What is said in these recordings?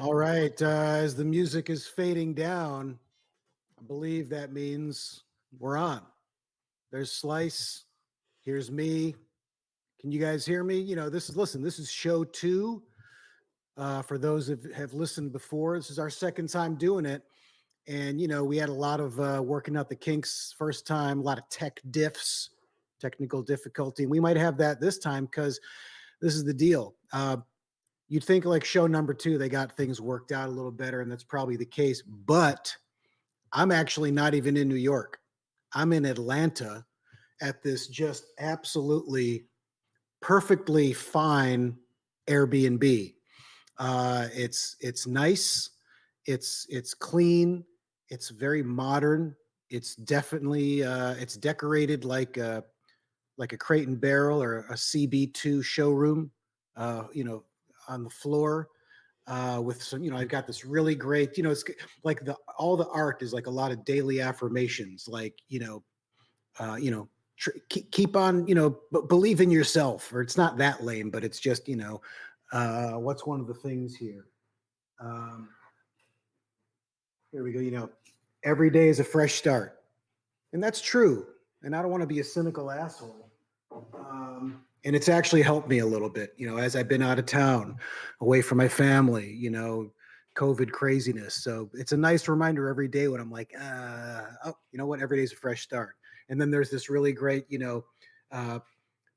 All right, as the music is fading down, I believe that means we're on. There's Slice. Here's me. Can you guys hear me? You know, this is show 2. For those that have listened before, this is our second time doing it. And, you know, we had a lot of working out the kinks first time, a lot of technical difficulty. And we might have that this time because this is the deal. You'd think like show number 2, they got things worked out a little better, and that's probably the case. But I'm actually not even in New York. I'm in Atlanta at this just absolutely perfectly fine Airbnb. It's nice. It's clean. It's very modern. It's definitely it's decorated like a Crate and Barrel or a CB2 showroom. You know, on the floor with some. You know, I've got this really great. You know, it's like all the art is like a lot of daily affirmations. Like you know, keep on. You know, believe in yourself. Or it's not that lame, but it's just you know. What's one of the things here? Here we go. You know, every day is a fresh start. And that's true. And I don't want to be a cynical asshole. And it's actually helped me a little bit, you know, as I've been out of town, away from my family, you know, COVID craziness. So it's a nice reminder every day when I'm like, oh, you know what? Every day's a fresh start. And then there's this really great, you know,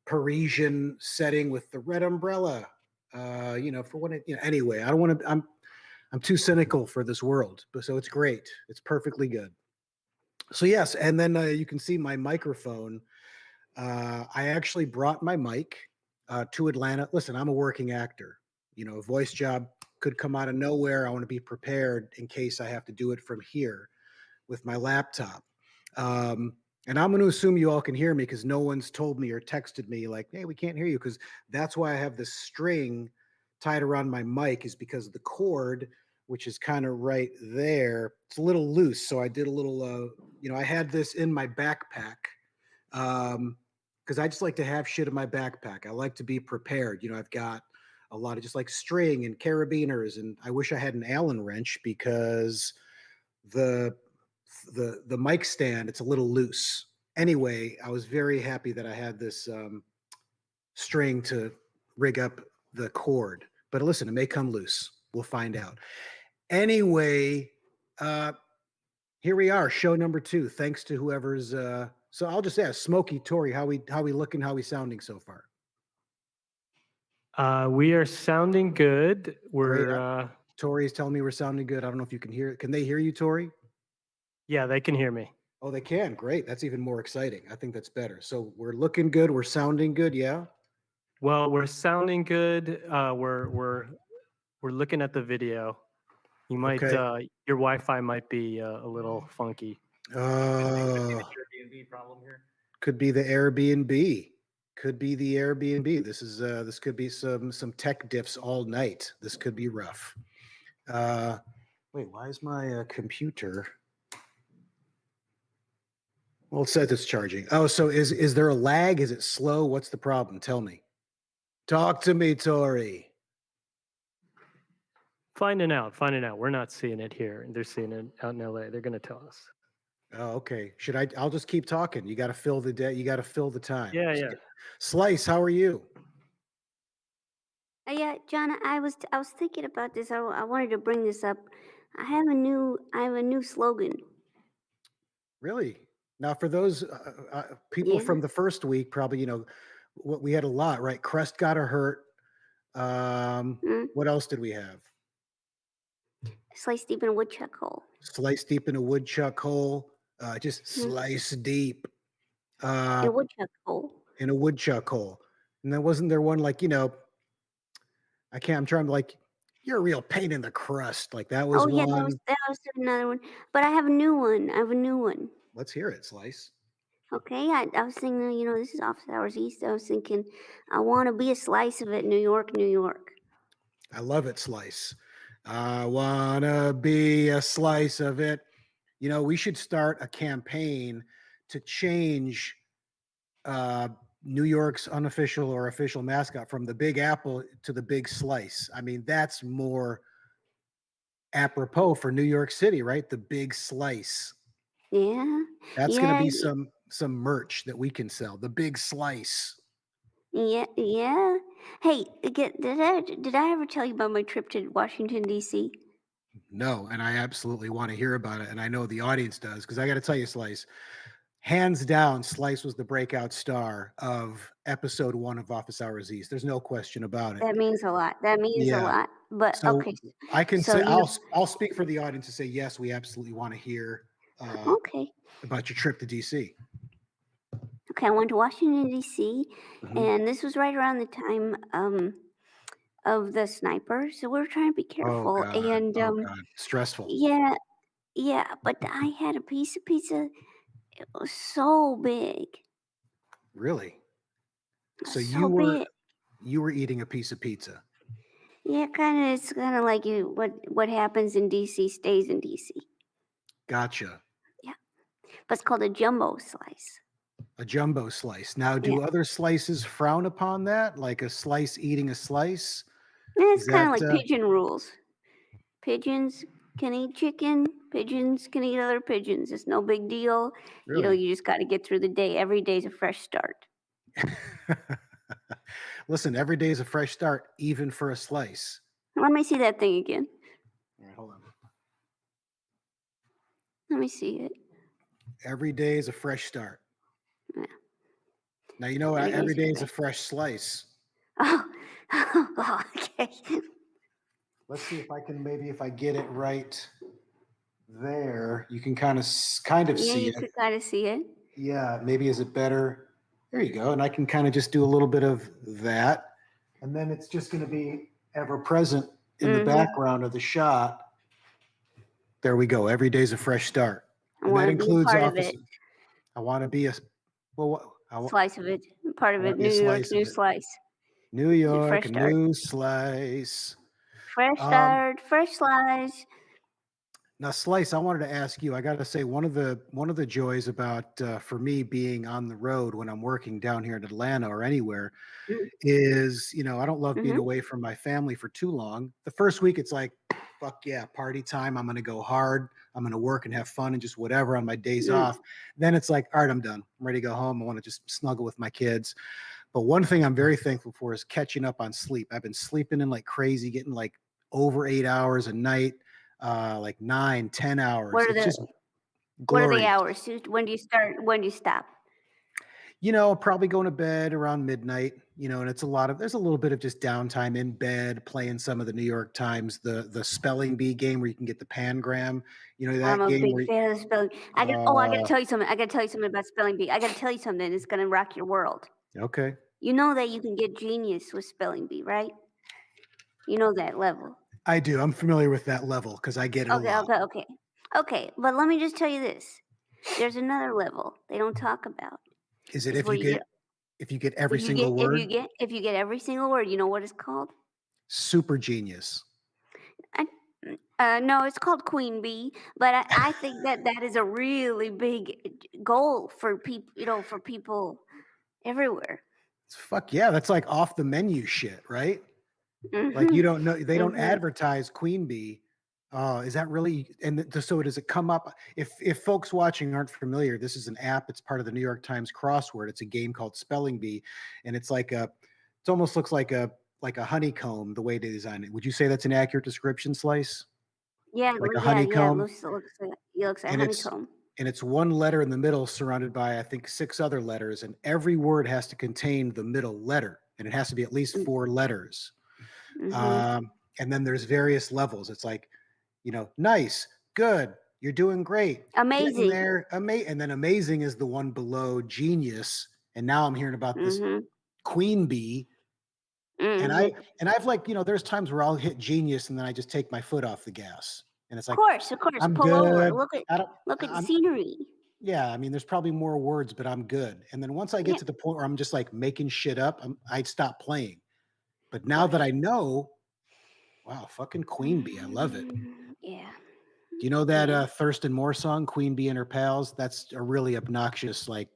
Parisian setting with the red umbrella. You know, for when it, you know, anyway, I don't want to, I'm too cynical for this world, but so it's great. It's perfectly good. So yes, and then you can see my microphone. I actually brought my mic to Atlanta. Listen, I'm a working actor. You know, a voice job could come out of nowhere. I want to be prepared in case I have to do it from here with my laptop. And I'm going to assume you all can hear me because no one's told me or texted me like, hey, we can't hear you, because that's why I have this string tied around my mic, is because of the cord, which is kind of right there. It's a little loose. So I did a little, you know, I had this in my backpack because I just like to have shit in my backpack. I like to be prepared. You know, I've got a lot of just like string and carabiners, and I wish I had an Allen wrench because the mic stand, it's a little loose. Anyway, I was very happy that I had this string to rig up the cord. But listen, it may come loose. We'll find out. Anyway, here we are, show number 2. Thanks to whoever's. So I'll just ask Smokey, Tori, how we looking? How we sounding so far? We are sounding good. We're Tori's telling me we're sounding good. I don't know if you can hear it. Can they hear you, Tori? Yeah, they can hear me. Oh, they can. Great. That's even more exciting. I think that's better. So we're looking good. We're sounding good. Yeah. Well, we're sounding good. We're looking at the video. You might Okay. your Wi-Fi might be a little funky. Airbnb problem here. Could be the Airbnb. Could be the Airbnb. This is this could be some tech diffs all night. This could be rough. Wait, why is my computer? Well, it says it's charging. Oh, so is there a lag? Is it slow? What's the problem? Tell me. Talk to me, Tori. Finding out, finding out. We're not seeing it here. They're seeing it out in LA. They're gonna tell us. Oh, okay. Should I? I'll just keep talking. You got to fill the day. You got to fill the time. Yeah, yeah. Slice, how are you? Yeah, John, I was thinking about this. I wanted to bring this up. I have a new slogan. Really? Now, for those people Yeah. from the first week, probably what we had a lot, right? Crust got her hurt. Mm. What else did we have? Slice deep in a woodchuck hole. Slice deep in a woodchuck hole. Just Mm. slice deep In uh, a woodchuck hole. in a woodchuck hole. And then wasn't there one like I can't. I'm trying to like. You're a real pain in the crust. Like that was Oh yeah, one. that was another one. But I have a new one. I have a new one. Let's hear it, Slice. Okay, I was thinking, this is Office Hours East. I was thinking, I want to be a slice of it, New York, New York. I love it, Slice. I wanna be a slice of it. We should start a campaign to change New York's unofficial or official mascot from the Big Apple to the Big Slice. I mean, that's more apropos for New York City, right? The Big Slice. Yeah, That's going to yeah, be some merch that we can sell. The Big Slice. yeah, yeah. Hey, did I ever tell you about my trip to Washington D.C.? No, and I absolutely want to hear about it, and I know the audience does because I got to tell you, Slice. Hands down, Slice was the breakout star of episode 1 of Office Hours East. There's no question about it. That means a lot. That means a Yeah. lot. But So okay, I can so say I'll speak for the audience to say yes, we absolutely want to hear okay, about your trip to DC. okay. I went to Washington D.C. Mhm. and this was right around the time of the sniper, so we were trying to be Oh careful. God. And Oh God. Stressful. yeah, yeah. But I had a piece of pizza. It was so big, Really? So so big. you were eating a piece of pizza. Yeah, kind of. It's kind of like what happens in D.C. stays in D.C. Gotcha. Yeah, but it's called a jumbo slice. A jumbo slice. Now, Yeah, do other slices frown upon that? Like a slice eating a slice? and it's Is kind of that like pigeon rules. Pigeons can eat chicken. Pigeons can eat other pigeons. It's no big deal. really? You just got to get through the day. Every day's a fresh start. Listen, every day is a fresh start, even for a slice. Let me see that thing again. All right, hold on. Let me see it. Every day is a fresh start. Yeah. Now you know what? Every Every day's a day is a fresh. fresh slice. Oh, oh, okay. Let's see if I can maybe if I get it right there, you can kind of Yeah, see you it. could kind of see it. Yeah, maybe is it better? There you go. And I can kind of just do a little bit of that. And then it's just going to be ever present in the Mm-hmm. background of the shot. There we go. Every day's a fresh start. I And that want to be a includes part of office. it. I want to be a well, Slice of it. Part I of want it. to be a New York's slice of new it. slice. New It's a York, fresh a start. new slice. Fresh Um, start. Fresh slice. Now, Slice, I wanted to ask you. I got to say, one of the joys about for me being on the road when I'm working down here in Atlanta or anywhere is, I don't love being Mm-hmm. away from my family for too long. The first week, it's like, fuck yeah, party time. I'm gonna go hard. I'm gonna work and have fun and just whatever on my days Mm. off. Then it's like, all right, I'm done. I'm ready to go home. I want to just snuggle with my kids. But one thing I'm very thankful for is catching up on sleep. I've been sleeping in like crazy, getting like over 8 hours a night, like 9, 10 hours. What are It's the just What are the glorious. hours? When do you start? When do you stop? Probably going to bed around midnight, and there's a little bit of just downtime in bed, playing some of the New York Times, the spelling bee game where you can get the pangram, I'm that a game big where, fan of spelling. I got to uh, tell you something. I got to tell you something about spelling bee. I got to tell you something. It's gonna rock your world. okay. You know that you can get genius with spelling bee, right? You know that level. I do. I'm familiar with that level because I get it a Okay, lot. okay, okay, okay. But let me just tell you this. There's another level they don't talk about. Is it Is where you get if you get every single word? if you get every single word. You know what it's called? Super genius. I, No, it's called queen bee, but I think that that is a really big goal for people, for people everywhere. Fuck yeah, that's like off the menu shit, right? Like you Mhm. don't know, they don't Mhm. advertise queen bee. Is that really? And so does it come up? If folks watching aren't familiar, this is an app. It's part of the New York Times crossword. It's a game called Spelling Bee, and it almost looks like a honeycomb the way they design it. Would you say that's an accurate description, Slice? Yeah, Like a yeah. honeycomb, It looks like and it's honeycomb. and it's one letter in the middle surrounded by I think six other letters, and every word has to contain the middle letter, and it has to be at least four letters. Mm-hmm. Um, and then there's various levels. It's like, nice, good, you're doing great, getting Amazing. there, and then amazing is the one below genius. And now I'm hearing about this Mm-hmm. queen bee, and Mm-hmm. I've like, there's times where I'll hit genius and then I just take my foot off the gas, and it's like, Of course. I'm Pull over. good. Look at I don't. look at the I'm scenery. Yeah. I mean, there's probably more words, but I'm good. And then once I get Yeah, to the point where I'm just like making shit up, I'd stop playing. But of now course. that I know, wow, fucking queen bee, I love it. Yeah. Do you know that Yeah. Thurston Moore song, Queen Bee and Her Pals? That's a really obnoxious like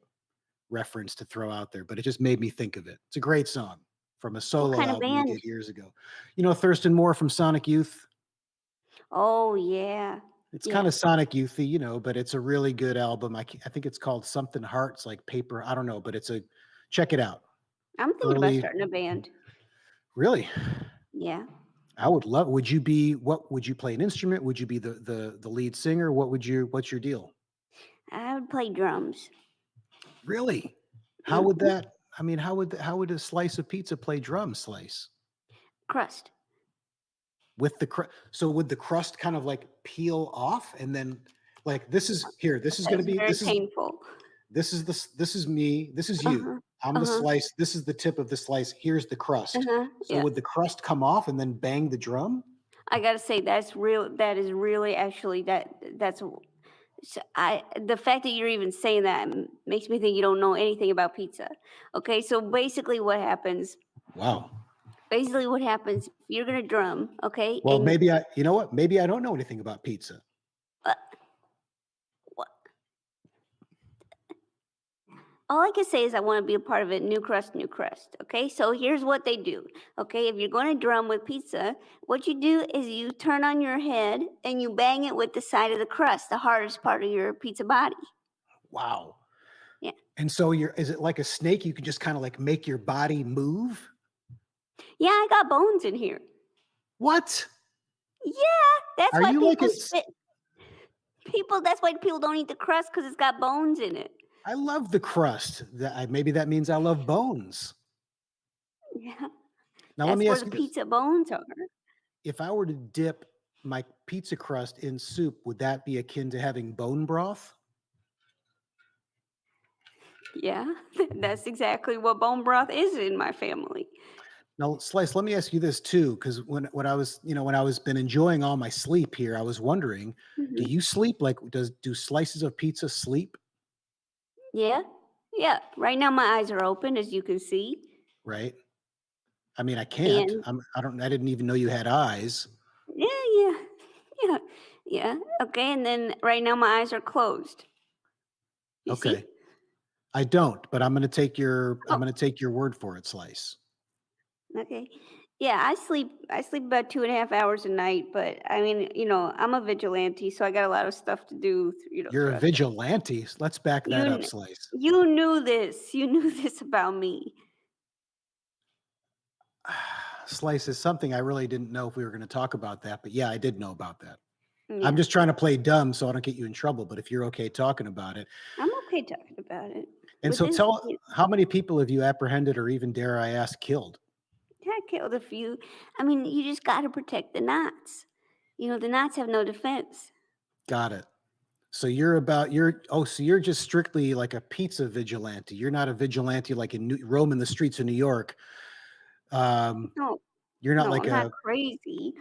reference to throw out there, but it just made me think of it. It's a great song from a What solo kind of album he band? did years ago. You know Thurston Moore from Sonic Youth? Oh yeah. It's kind Yeah. of Sonic Youthy, but it's a really good album. I think it's called Something Hearts, like paper. I don't know, but check it out. I'm thinking about Early, starting a band. really. Yeah. I would love. What would you play an instrument? Would you be the lead singer? What's your deal? I would play drums. Really? How would Hmm. that? I mean, how would a slice of pizza play drum slice Crust. with the crust? So would the crust kind of like peel off and then like this is here? This is going to That's be very painful. this is me. This is you. Uh-huh. I'm the Uh-huh. slice. This is the tip of the slice. Here's the crust. Uh-huh. So Yeah. would the crust come off and then bang the drum? I gotta say that's real. That is really actually that's. The fact that you're even saying that makes me think you don't know anything about pizza. Okay, so Wow. basically what happens if you're gonna drum, okay, Well, and maybe you know what? Maybe I don't know anything about pizza. uh, what, all I can say is I want to be a part of it. New crust, new crust. Okay, so here's what they do. Okay, if you're going to drum with pizza, what you do is you turn on your head and you bang it with the side of the crust, the hardest part of your pizza body. Wow. Yeah, And so is it like a snake? You can just kind of like make your body move? yeah, I got bones in here. What? Yeah, that's Are why you like people spit. That's why people don't eat the crust because it's got bones in it. I love the crust. Maybe that means I love bones. Yeah, Now let that's me where ask the you this. pizza bones are. If I were to dip my pizza crust in soup, would that be akin to having bone broth? Yeah, that's exactly what bone broth is in my family. Now, Slice, let me ask you this too, because when I was, when I was been enjoying all my sleep here, I was wondering, do Mhm. you sleep? Like, do slices of pizza sleep? Yeah, yeah. Right now, my eyes are open, as you can see, Right? I mean, I can't. and I didn't even know you had eyes. yeah, yeah, yeah, yeah. Okay, and then right now, my eyes are closed. You Okay. see? I don't, but I'm Oh, gonna take your word for it, Slice. okay. Yeah, I sleep about 2.5 hours a night, but I mean, I'm a vigilante, so I got a lot of stuff to do, You're a throughout the. vigilante. Let's back You that up, kn- Slice. you knew this. You knew this about me. Slice is something I really didn't know if we were going to talk about that, but yeah, I did know about that. I'm Yeah, just trying to play dumb so I don't get you in trouble. But if you're okay talking about it, I'm okay talking about it. and With so this, tell how many people have you apprehended or even dare I ask killed? I killed a few. I mean, you just got to protect the knots. The knots have no defense. Got it. So so you're just strictly like a pizza vigilante. You're not a vigilante like in roaming the streets of New York. Um, No, you're not no, like I'm not crazy.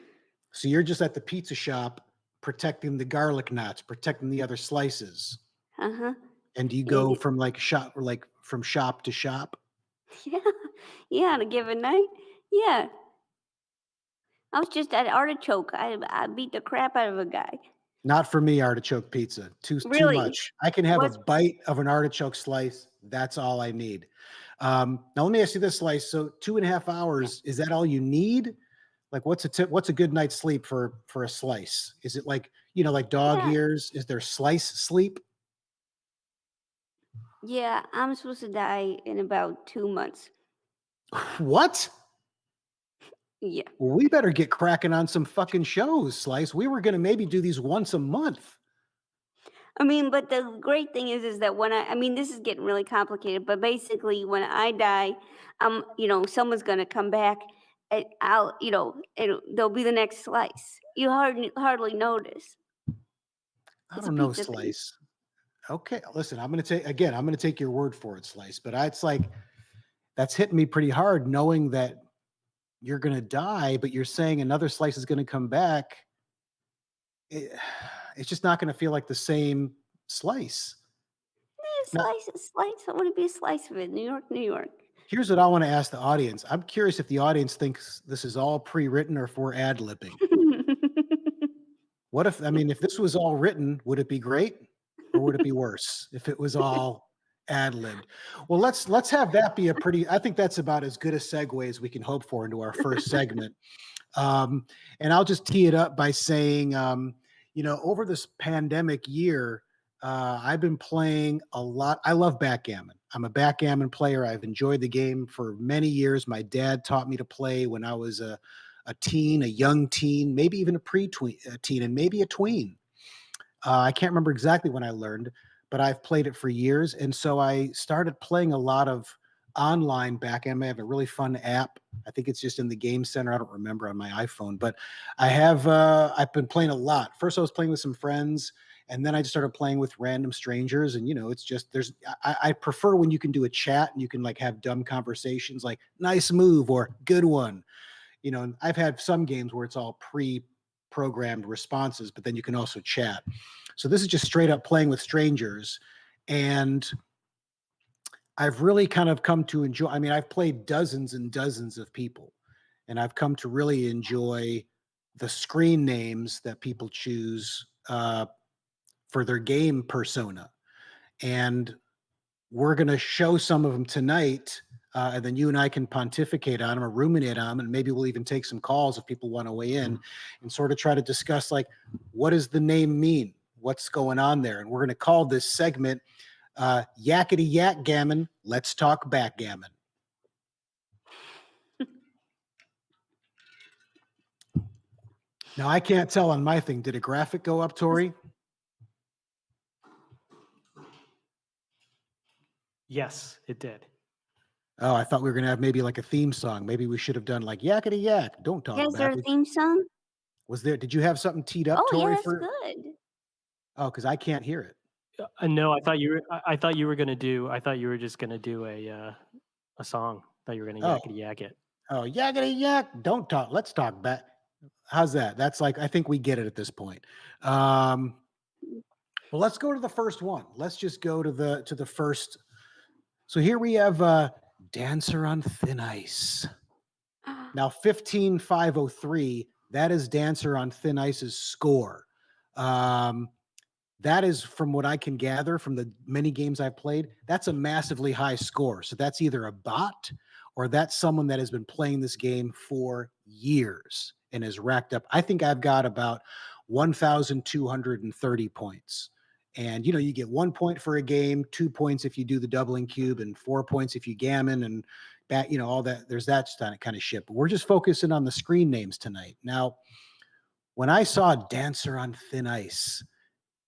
so you're just at the pizza shop protecting the garlic knots, protecting the other slices. Uh huh. And do you go Yeah, from from shop to shop? yeah, yeah. On a given night, yeah. I was just at artichoke. I beat the crap out of a guy. Not for me, artichoke pizza. Too Really? much. I can have a What's bite of an artichoke slice. That's all I need. Now let me ask you this, Slice. So 2.5 hours, is that all you need? Like, what's a tip? What's a good night's sleep for a slice? Is it like, like dog yeah. ears? Is there slice sleep? Yeah, I'm supposed to die in about 2 months. What? Yeah. Well, we better get cracking on some fucking shows, Slice. We were gonna maybe do these once a month. I mean, but the great thing is that when I mean, this is getting really complicated, but basically when I die, someone's gonna come back and they'll be the next slice. You hardly notice. I It's a don't know, pizza thing. Slice. Okay, listen, I'm gonna take your word for it, Slice. But it's like that's hitting me pretty hard, knowing that you're gonna die, but you're saying another slice is gonna come back. It, it's just not gonna feel like the same slice. Now, Slice, slice. I want to be a slice of it. New York, New York. here's what I want to ask the audience. I'm curious if the audience thinks this is all pre-written or if we're ad-libbing. What if, I mean, if this was all written, would it be great or would it be worse if it was all ad-libbed? Well, let's have that be I think that's about as good a segue as we can hope for into our first segment. And I'll just tee it up by saying, over this pandemic year, I've been playing a lot. I love backgammon. I'm a backgammon player. I've enjoyed the game for many years. My dad taught me to play when I was a teen, a young teen, maybe even a teen, and maybe a tween. I can't remember exactly when I learned, but I've played it for years. And so I started playing a lot of online backgammon. I have a really fun app. I think it's just in the game center. I don't remember on my iPhone, but I've been playing a lot. First, I was playing with some friends, and then I just started playing with random strangers. And it's just I prefer when you can do a chat and you can like have dumb conversations like nice move or good one. And I've had some games where it's all pre-programmed responses, but then you can also chat. So this is just straight up playing with strangers. And I've really kind of come to enjoy, I mean, I've played dozens and dozens of people, and I've come to really enjoy the screen names that people choose for their game persona. And we're going to show some of them tonight. And then you and I can pontificate on them or ruminate on them. And maybe we'll even take some calls if people want to weigh in and sort of try to discuss, like, what does the name mean? What's going on there? And we're going to call this segment Yakety Yak Gammon. Let's talk backgammon. Now, I can't tell on my thing. Did a graphic go up, Tori? Yes, it did. Oh, I thought we were going to have maybe like a theme song. Maybe we should have done like Yakety Yak. Don't talk Is there about a it. theme song? Did you have something teed up, Oh, yeah, Tori? that's good. Oh, because I can't hear it. No, I thought you were. I thought you were gonna do. I thought you were just gonna do a song. I thought you were gonna yakety yak it. Oh, Yakety Yak. Don't talk. Let's talk back. How's that? That's like, I think we get it at this point. Well, let's go to the first one. Let's just go to the first. So here we have Dancer on Thin Ice. Now, 15,503, that is Dancer on Thin Ice's score. That is, from what I can gather from the many games I've played, that's a massively high score. So that's either a bot or that's someone that has been playing this game for years and has racked up. I think I've got about 1,230 points. And, you get 1 point for a game, 2 points if you do the doubling cube, and 4 points if you gammon and back, all that. There's that kind of shit. But we're just focusing on the screen names tonight. Now, when I saw Dancer on Thin Ice,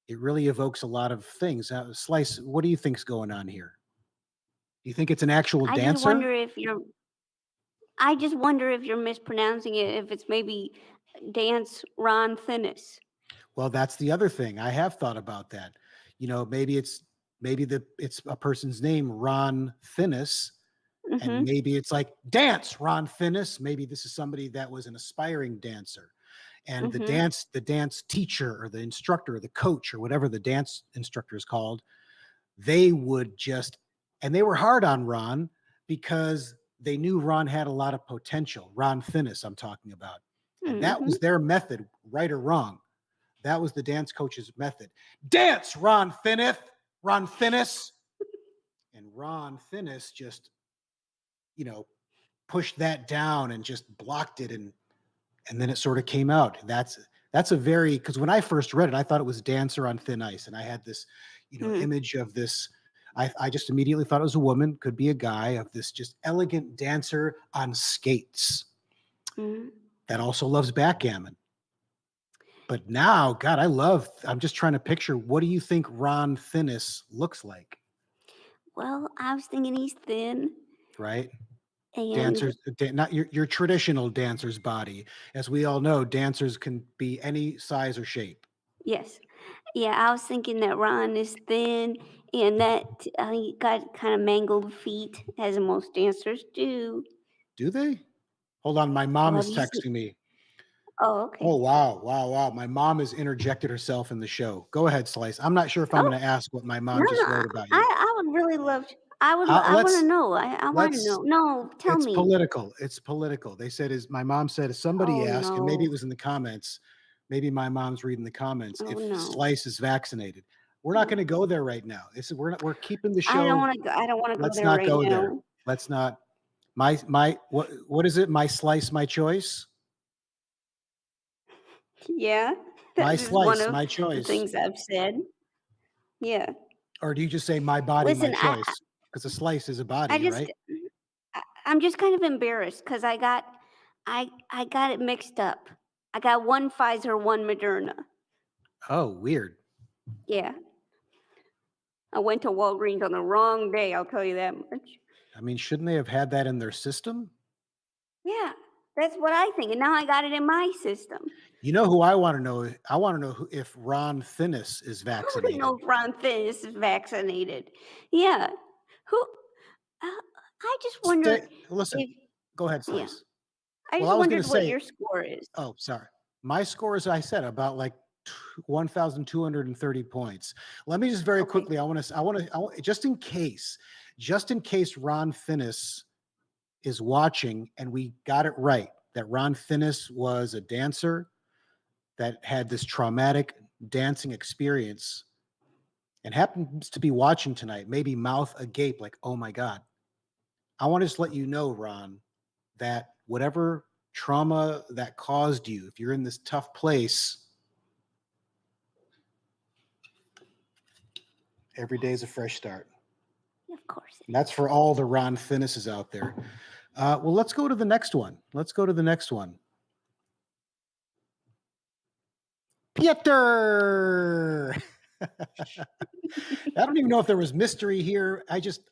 it really evokes a lot of things. Slice, what do you think's going on here? Do you think it's an actual I dancer? just wonder if you're mispronouncing it, if it's maybe Dance Ron Thinnis. Well, that's the other thing. I have thought about that. Maybe it's a person's name, Ron Thinnis, and maybe it's like Dance Ron Thinnis. Maybe this is somebody that was an aspiring dancer. And the dance teacher or the instructor or the coach or whatever the dance instructor is called, they would and they were hard on Ron because they knew Ron had a lot of potential. Ron Thinnis, I'm talking about. And that Mhm. was their method, right or wrong. That was the dance coach's method. Dance, Ron Finnis. And Ron Finnis just, pushed that down and just blocked it. And then it sort of came out. That's a very, because when I first read it, I thought it was Dancer on Thin Ice. And I had this, Mhm. image of this. I just immediately thought it was a woman, could be a guy, of this just elegant dancer on skates Mhm. that also loves backgammon. But now, God, I'm just trying to picture, what do you think Ron Finnis looks like, Well, I was thinking he's thin right? and Dancers, not your traditional dancer's body. As we all know, dancers can be any size or shape. yes. Yeah, I was thinking that Ron is thin and that he got kind of mangled feet, as most dancers do. Do they? Hold on, my mom Oh, is have you seen? texting me. Oh, okay. Oh, wow, wow, wow. My mom has interjected herself in the show. Go ahead, Slice. I'm not sure if I'm Oh, going to ask what my no, mom just no. wrote about you. I would really love to. I want to Let's know. I want to let's know. No, tell It's me. political. It's political. They said, is my mom said, if somebody Oh asked, and maybe no. it was in the comments, maybe my mom's reading the comments, Oh if no. Slice is vaccinated. We're not going to No. go there right now. We're keeping the I don't show. want to go. I don't want to go Let's there not right go there. now. Let's not. What is it? My slice, my choice. Yeah, My that is one slice, of my the choice. things I've said. Yeah. Or do you just say my body, my Listen, choice? Because a slice is a I body, just right? I'm just kind of embarrassed because I got it mixed up. I got one Pfizer, one Moderna. Oh, weird. Yeah. I went to Walgreens on the wrong day, I'll tell you that much. I mean, shouldn't they have had that in their system? Yeah, that's what I think. And now I got it in my system. You know who I want to know? I want to know if Ron Finnis is I want to know vaccinated. if Ron Finnis is vaccinated. Yeah. Who? I just wondered Listen, if, go ahead, yeah, Slice. I Well, just I was going wondered to what say, your score is. oh, sorry. My score, as I said, about like 1,230 points. Let me just very Okay. quickly, just in case Ron Finnis is watching and we got it right, that Ron Finnis was a dancer that had this traumatic dancing experience and happens to be watching tonight, maybe mouth agape, like, oh my God. I want to just let you know, Ron, that whatever trauma that caused you, if you're in this tough place, every day is a fresh start. Of course. And that's for all the Ron Finnises out there. Well, let's go to the next one. Pieter. I don't even know if there was mystery here.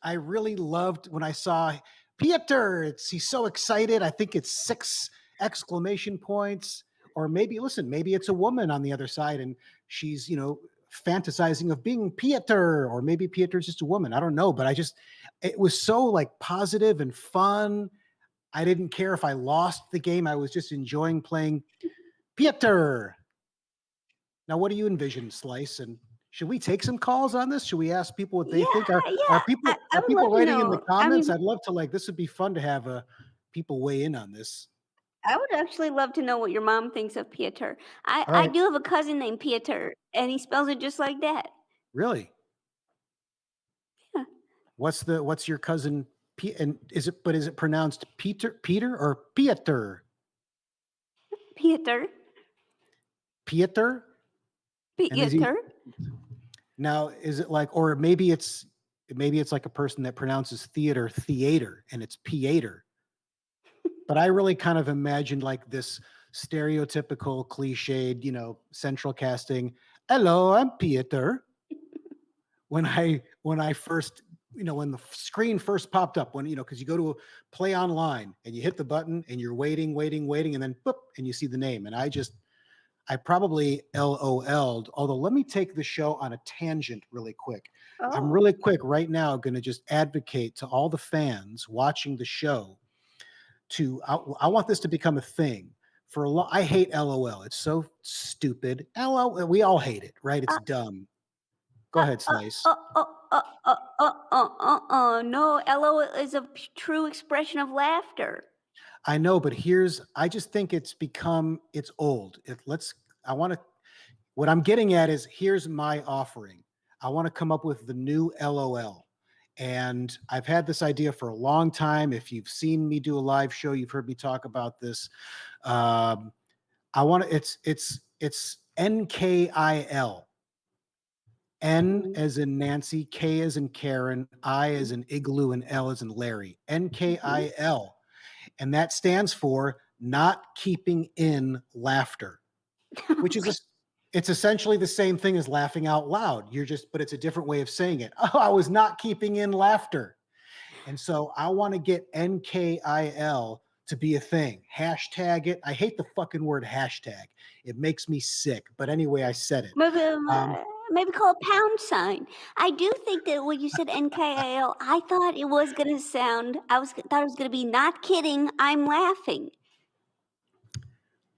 I really loved when I saw Pieter. He's so excited. I think it's 6 exclamation points. Or maybe it's a woman on the other side and she's, fantasizing of being Pieter, or maybe Pieter's just a woman. I don't know, but it was so like positive and fun. I didn't care if I lost the game. I was just enjoying playing Pieter. Now, what do you envision, Slice? And should we take some calls on this? Should we ask people what they think? Are Yeah. are I people are would people love to writing in the know. I comments? mean, I'd love to, this would be fun to have people weigh in on this. I would actually love to know what your mom thinks of Pieter. All I right. do have a cousin named Pieter, and he spells it just like that. Really? Yeah. What's your cousin and is it pronounced Peter or Pieter? Pieter. Pieter? And is he Pieter. now is it like, or maybe it's like a person that pronounces theater and it's Pieter. But I really kind of imagined like this stereotypical cliched, central casting. Hello, I'm Pieter. When I first, when the screen first popped up, because you go to play online and you hit the button and you're waiting, and then boop, and you see the name. And I probably LOL'd, although let me take the show on a tangent really quick. I'm Oh. really quick right now going to just advocate to all the fans watching the show I want this to become a thing. I hate LOL. It's so stupid. LOL, we all hate it, right? It's Uh, dumb. Go ahead, Slice. No, LO is a true expression of laughter. I know, but I just think it's old. What I'm getting at is here's my offering. I want to come up with the new LOL. And I've had this idea for a long time. If you've seen me do a live show, you've heard me talk about this. I want to, it's NKIL. N as in Nancy, K as in Karen, I as in Igloo, and L as in Larry. NKIL. And that stands for not keeping in laughter, which is it's essentially the same thing as laughing out loud. But it's a different way of saying it. Oh, I was not keeping in laughter. And so I want to get NKIL to be a thing. Hashtag it. I hate the fucking word hashtag. It makes me sick. But anyway, I said it. Maybe call a pound sign. I do think that when you said NKIL, I thought it was going to sound, thought it was going to be not kidding, I'm laughing.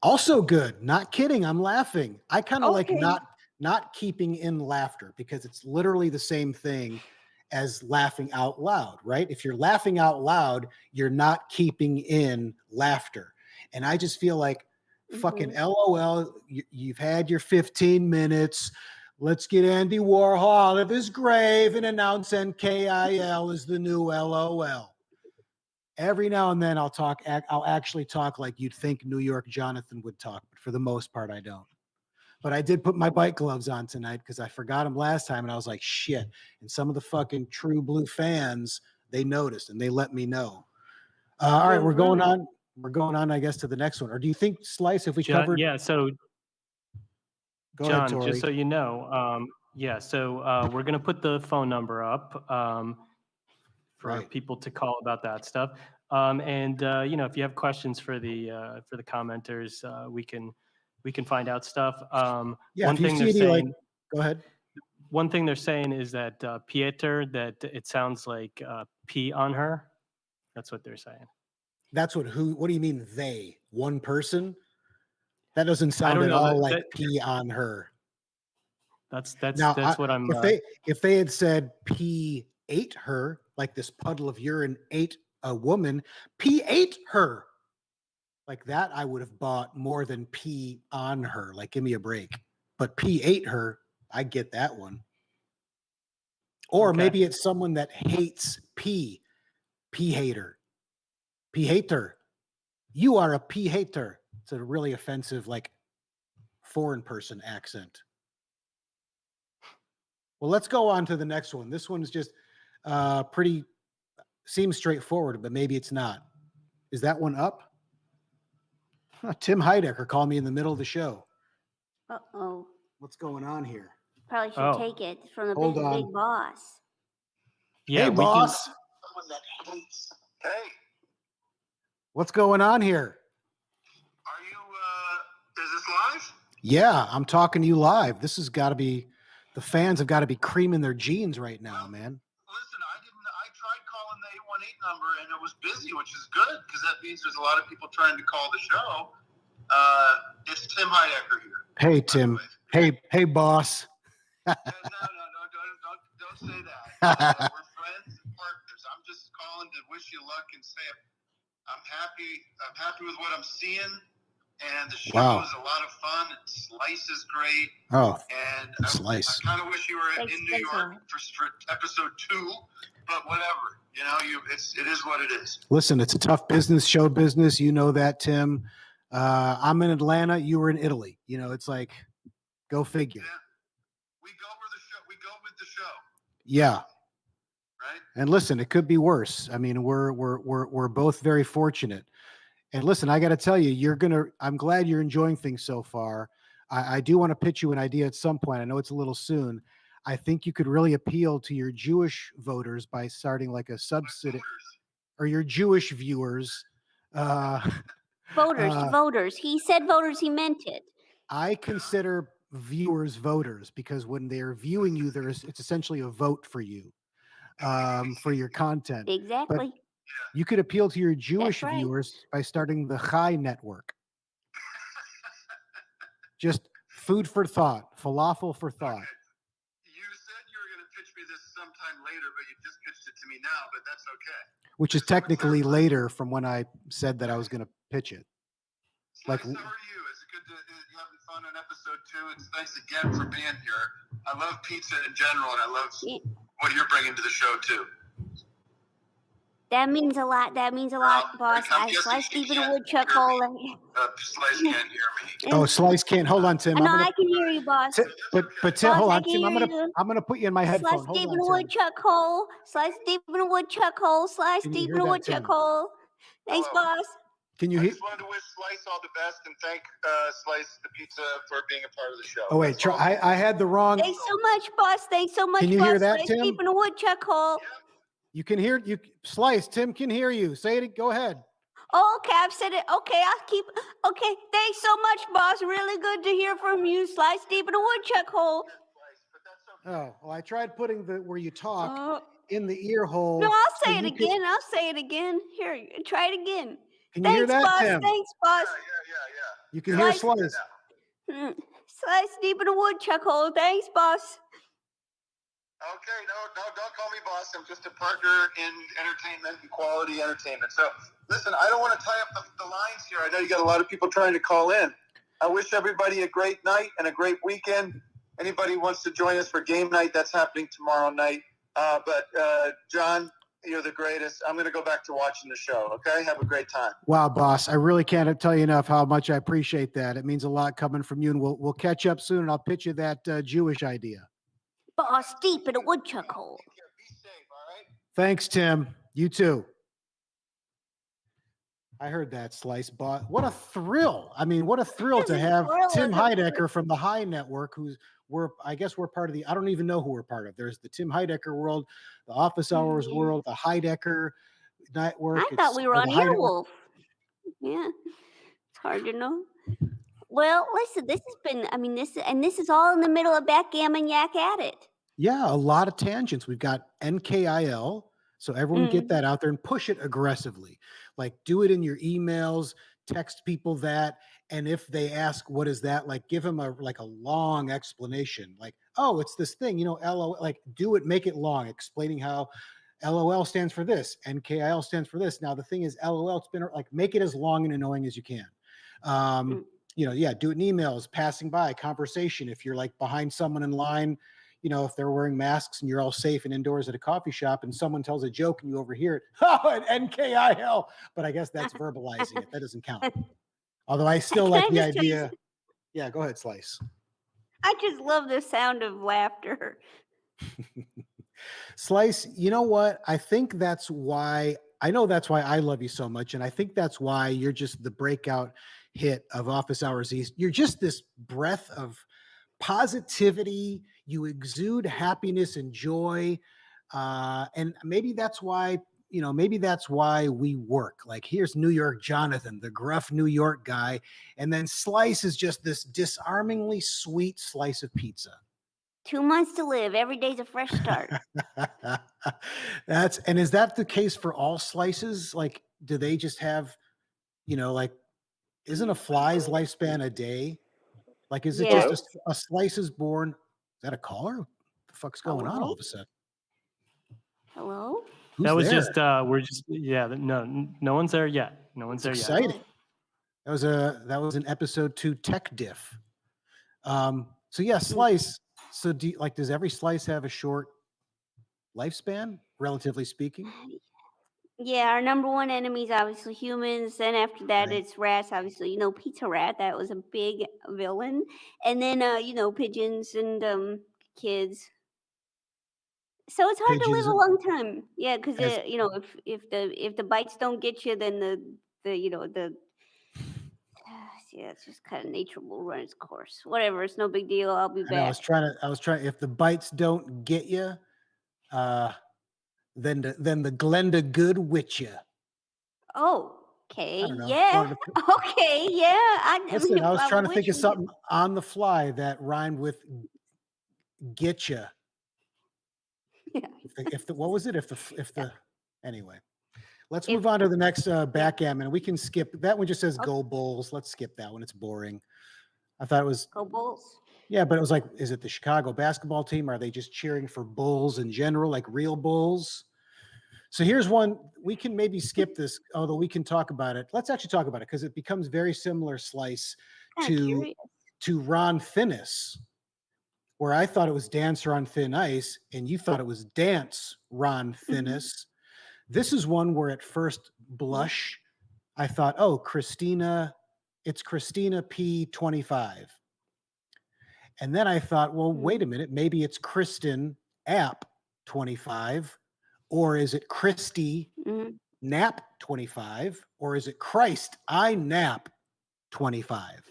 Also good. Not kidding. I'm laughing. I kind of like Okay. not keeping in laughter because it's literally the same thing as laughing out loud, right? If you're laughing out loud, you're not keeping in laughter. And I just feel like fucking LOL, you've had your 15 minutes. Let's get Andy Warhol out of his grave and announce NKIL is the new LOL. Every now and then I'll actually talk like you'd think New York Jonathan would talk, but for the most part, I don't. But I did put my bike gloves on tonight because I forgot them last time, and I was like, shit. And some of the fucking true blue fans, they noticed and they let me know. All right, we're going on. We're going on, I guess, to the next one. Or do you think, Slice, if we covered? Yeah. So, Go John, ahead, Tori. just so you know, we're gonna put the phone number up for people to call about that stuff. If you have questions for the commenters, we can find out stuff. One thing they're saying. Go ahead. One thing they're saying is that Pieter, that it sounds like pee on her. That's what they're saying. That's what do you mean they? One person? That doesn't sound at all like pee on her. That's what I'm. If they had said pee ate her, like this puddle of urine ate a woman, pee ate her. Like that, I would have bought more than pee on her. Like, give me a break. But pee ate her, I get that one. Or maybe it's someone that hates pee. Pee hater. Pee hater. You are a pee hater. It's a really offensive, like, foreign person accent. Well, let's go on to the next one. This one is just seems straightforward, but maybe it's not. Is that one up? Tim Heidecker called me in the middle of the show. Uh-oh. What's going on here? Probably should take it from the big boss. Yeah, hey, boss. Hey. What's going on here? Are you, is this live? Yeah, I'm talking to you live. This has got to be, the fans have got to be creaming their jeans right now, man. Listen, I tried calling the 818 number and it was busy, which is good because that means there's a lot of people trying to call the show. It's Tim Heidecker here. Hey, Tim. Hey, boss. No, don't say that. We're friends and partners. I'm just calling to wish you luck and say I'm happy with what I'm seeing. And the show is a lot of fun. And Slice is great. Oh, and Slice. I kind of wish you were in New York for episode 2, but whatever. You know, it is what it is. Listen, it's a tough business, show business. You know that, Tim. I'm in Atlanta. You were in Italy. You know, it's like, go figure. Yeah. We go with the show. Yeah. Right. And listen, it could be worse. I mean, we're both very fortunate. And listen, I got to tell you, I'm glad you're enjoying things so far. I do want to pitch you an idea at some point. I know it's a little soon. I think you could really appeal to your Jewish voters by starting like a subsidy, or your Jewish viewers. Voters. He said voters, he meant it. I consider viewers voters because when they're viewing you, it's essentially a vote for you, for your content. Exactly. But you could appeal to your Jewish viewers by starting the Chai Network. Just food for thought, falafel for thought. Okay. You said you were going to pitch me this sometime later, but you just pitched it to me now, but that's okay. which is technically later from when I said that I was going to pitch it. Like, Slice, how are you? Is it good to you having fun on episode 2? It's thanks again for being here. I love pizza in general, and I love what you're bringing to the show too. That means a lot. That means a lot, boss. I sliced deep in a woodchuck hole. Slice can't hear me. oh, Slice can't. Hold on, Tim. No, I can hear you, boss. But Tim, Boss, hold I on, can Tim. hear you. I'm gonna put you in my Slice headphone. Hold deep on, in a Tim. woodchuck hole. Slice deep in a woodchuck hole. Slice Can you deep hear in a that, woodchuck Tim? hole. Thanks, Hello. boss. Can you I hear? just wanted to wish Slice all the best and thank Slice the Pizza for being a part of the show. Oh wait, That's all. I had the wrong. Thanks so much, boss. Thanks so much, Can you boss. hear that, Slice Tim? deep in a woodchuck hole. You can hear you. Slice. Tim can hear you. Say it. Go ahead. Oh, okay, I've said it. Okay, I'll keep. Okay, thanks so much, boss. Really good to hear from you. Slice deep in a woodchuck hole. Oh, well, I tried putting the where you talk Uh, in the ear hole. No, I'll so say it you can- again. I'll say it again. Here, try it again. Can you hear Thanks, that, boss. Tim? Thanks, boss. Yeah. You can hear Slice. Slice. Slice deep in a woodchuck hole. Thanks, boss. Okay, no, don't call me boss. I'm just a partner in entertainment and quality entertainment. So, listen, I don't want to tie up the lines here. I know you got a lot of people trying to call in. I wish everybody a great night and a great weekend. Anybody wants to join us for game night, that's happening tomorrow night. But John, you're the greatest. I'm going to go back to watching the show, okay? Have a great time. Wow, boss. I really can't tell you enough how much I appreciate that. It means a lot coming from you, and we'll catch up soon, and I'll pitch you that Jewish idea. Boss deep in a woodchuck hole. Be safe, all right? Thanks, Tim. You too. I heard that, Slice. But what a thrill. I mean, what a thrill This to is a have thrill, Tim isn't it? Heidecker from the High Network, I guess we're part of I don't even know who we're part of. There's the Tim Heidecker world, the Office Hours world, the Heidecker Network. I thought we were on the High Network. Earwolf. Yeah, it's hard to know. Well, listen, this has been, this is all in the middle of Backgammon Yak at It. Yeah, a lot of tangents. We've got NKIL. So everyone get that out there and push it aggressively. Like do it in your emails, text people that. And if they ask, what is that? Like give them a long explanation. Like, oh, it's this thing, LOL, like do it, make it long, explaining how LOL stands for this, NKIL stands for this. Now the thing is LOL, it's been like, make it as long and annoying as you can. Do it in emails, passing by, conversation. If you're like behind someone in line, if they're wearing masks and you're all safe and indoors at a coffee shop and someone tells a joke and you overhear it, oh, an NKIL. But I guess that's verbalizing it. That doesn't count. Although I still like the idea. Yeah, go ahead, Slice. I just love the sound of laughter. Slice, you know what? I think that's why I love you so much. And I think that's why you're just the breakout hit of Office Hours East. You're just this breath of positivity. You exude happiness and joy. And maybe that's why we work. Like here's New York Jonathan, the gruff New York guy. And then Slice is just this disarmingly sweet slice of pizza. 2 months to live. Every day's a fresh start. Is that the case for all slices? Like, do they just have, isn't a fly's lifespan a day? Like, is it just a slice is born? Is that a caller? What the fuck's going on all of a sudden? Hello? Who's that was there? just no one's there yet. No one's there Exciting. yet. That was an episode 2 tech diff. So yeah, Slice. So does every slice have a short lifespan, relatively speaking? Yeah, our number one enemy is obviously humans. Then after that, Right. it's rats. Obviously, Pizza Rat. That was a big villain. And then, pigeons and kids. So it's hard to live Pigeons a and- long time. Yeah, because As- if the bites don't get you, then yeah, it's just kind of nature will run its course. Whatever, it's no big deal. I'll be I know, I back. was trying. If the bites don't get you, then the Glenda good with you. Oh, okay, I don't know. yeah, okay, yeah. Listen, I was trying to wish think of we something on the fly that rhymed with get you. Yeah. What was it? Anyway, let's move on to the next backgammon. We can skip that one. Just says go Bulls. Let's skip that one. It's boring. I thought it was Go Bulls. yeah, but it was like, is it the Chicago basketball team? Are they just cheering for Bulls in general, like real Bulls? So here's one. We can maybe skip this, although we can talk about it. Let's actually talk about it because it becomes very similar slice Kinda to curious. Ron Finnis, where I thought it was Dancer on Thin Ice, and you thought it was Dance Ron Finnis. This is one where at first blush, I thought, oh, it's Christina P25. And then I thought, well, wait a minute, maybe it's Kristen App 25, or is it Christy Mhm. Nap 25, or is it Christ I Nap 25?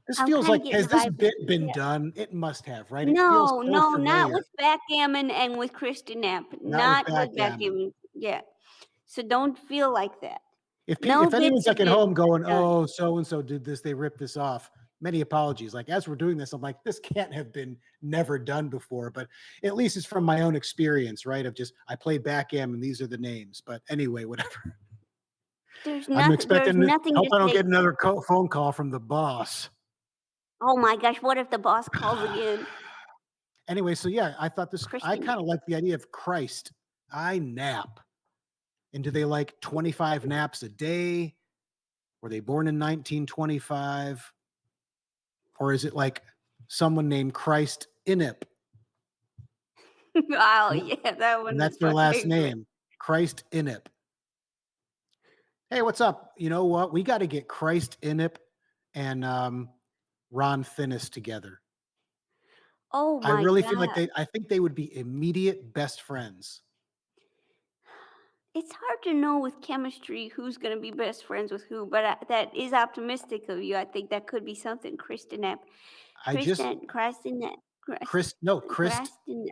This I'm feels kinda like, getting has the this vibe bit that been yeah. done? It must have, right? It feels No, so no, not familiar. with Backgammon and with Kristen Knapp. Not with Not with Backgammon. Backgammon. Yeah. So don't feel like that. If No anyone's bits like of at it home going, done. oh, so and so did this, they ripped this off. Many apologies. Like as we're doing this, I'm like, this can't have been never done before, but at least it's from my own experience, right? Of just I play backgammon, these are the names. But anyway, whatever. There's I'm nothing. There's expecting. nothing Hope to I don't say. get another phone call from the boss. Oh my gosh! What if the boss calls again? Anyway, so yeah, I thought this. I Kristen. kind of like the idea of Christ. I nap. And do they like 25 naps a day? Were they born in 1925? Or is it like someone named Christ Inip? Oh yeah, that one And is that's their my last favorite. name, Christ Inip. Hey, what's up? You know what? We got to get Christ Inip and Ron Finnis together. Oh I my really feel like god! I think they would be immediate best friends. It's hard to know with chemistry who's going to be best friends with who, but that is optimistic of you. I think that could be something. Kristen Knapp. I just Kristen Chris, no, Chris, Kristen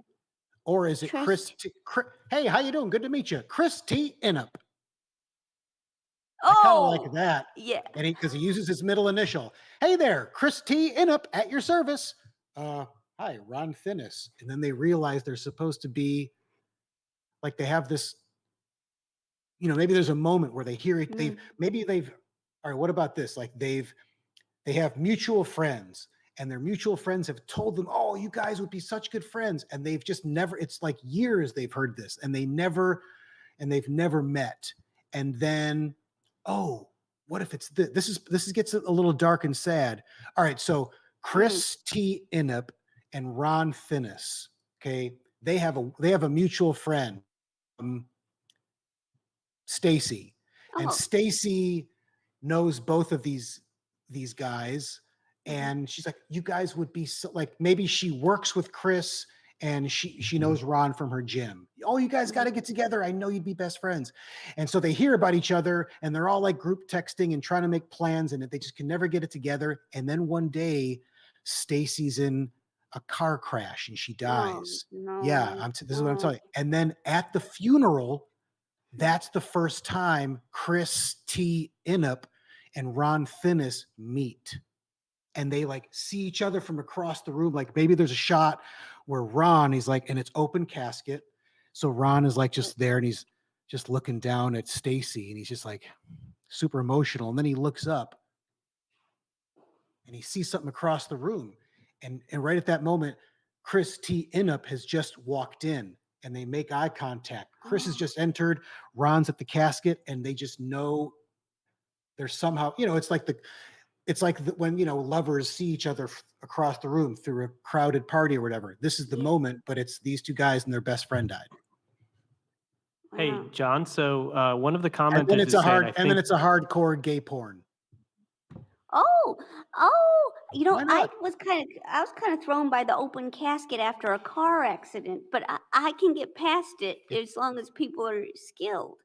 or is it Chris? Trust. Hey, how you doing? Good to meet you, Chris T. Innup. I kind of like Oh that, yeah. and because he uses his middle initial. Hey there, Chris T. Innup at your service. Hi, Ron Finnis. And then they realize they're supposed to be like they have this. You know, maybe there's a moment where they hear it. They've. All right, what about this? Like they have mutual friends, and their mutual friends have told them, oh, you guys would be such good friends. And they've just never, it's like years they've heard this and they've never met. And then, oh, what if it's this is gets a little dark and sad. All right. So Chris T. Innup and Ron Finnis, okay, they have a mutual friend, Stacy. And Oh. Stacy knows both of these guys, and she's like, you guys would be so, like, maybe she works with Chris and she knows Ron from her gym. Oh, you guys got to get together. I know you'd be best friends. And so they hear about each other and they're all like group texting and trying to make plans, and they just can never get it together. And then one day Stacy's in a car crash and she dies. No. Yeah, this is what I'm telling you. And then at the funeral, that's the first time Chris T. Innup and Ron Finnis meet. And they like see each other from across the room. Like maybe there's a shot where Ron, he's like, and it's open casket. So Ron is like just there and he's just looking down at Stacy and he's just like super emotional. And then he looks up and he sees something across the room. And right at that moment, Chris T. Innup has just walked in. And they make eye contact. Chris has just entered. Ron's at the casket, and they just know there's somehow, it's like when lovers see each other across the room through a crowded party or whatever. This is the moment, but it's these two guys and their best friend died. Hey, John. So one of the commenters And then it's is it's a hardcore gay porn. Oh, Why not? I was kind of thrown by the open casket after a car accident, but I can get past it as long as people are skilled.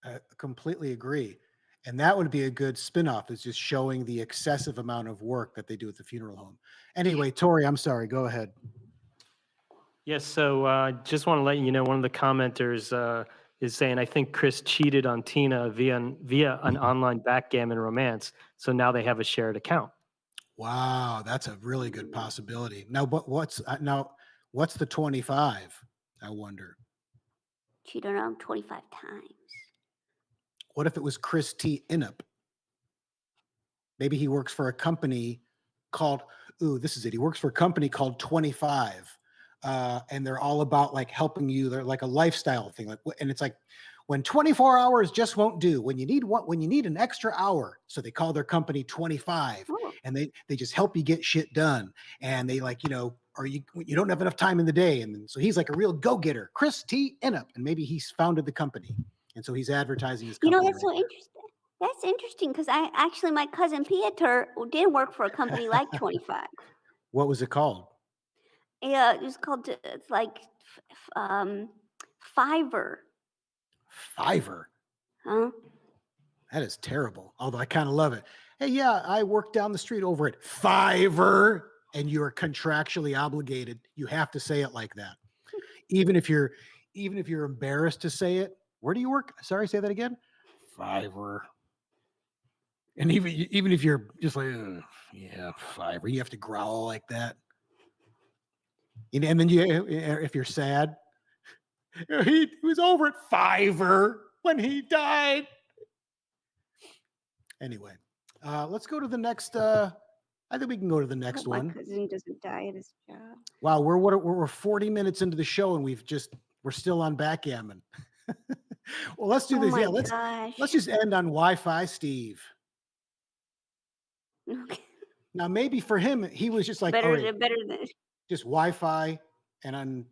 I completely agree. And that would be a good spinoff, is just showing the excessive amount of work that they do at the funeral home. Anyway, Tori, I'm sorry. Go ahead. Yes. So just want to let you know, one of the commenters is saying, I think Chris cheated on Tina via an online backgammon romance. So now they have a shared account. Wow, that's a really good possibility. Now, what's the 25? I wonder. Cheated on him 25 times. What if it was Chris T. Innup? Maybe he works for a company called, this is it. He works for a company called 25, and they're all about like helping you. They're like a lifestyle thing. Like, and it's like when 24 hours just won't do. When you need an extra hour, so they call their company 25, Oh. and they just help you get shit done. And they like or you don't have enough time in the day, and so he's like a real go getter, Chris T. Innup, and maybe he's founded the company, and so he's advertising his company. That's so interesting. That's interesting because my cousin Pieter did work for a company like 25. What was it called? Yeah, it was called it's like Fiverr. Fiverr. Huh? That is terrible. Although I kind of love it. Hey, yeah, I work down the street over at Fiverr, and you are contractually obligated. You have to say it like that, even if you're embarrassed to say it. Where do you work? Sorry, say that again. Fiverr. And even if you're just like, yeah, Fiverr, you have to growl like that. And then if you're sad, he was over at Fiverr when he died. Anyway, let's go to the next. I think we can go to the next one. My cousin doesn't die at his job. Wow, we're 40 minutes into the show and we're still on Backgammon. Well, let's do this. Yeah, let's just end on Wi-Fi Steve. Okay. Now, maybe for him, he was just like better than just Wi-Fi, and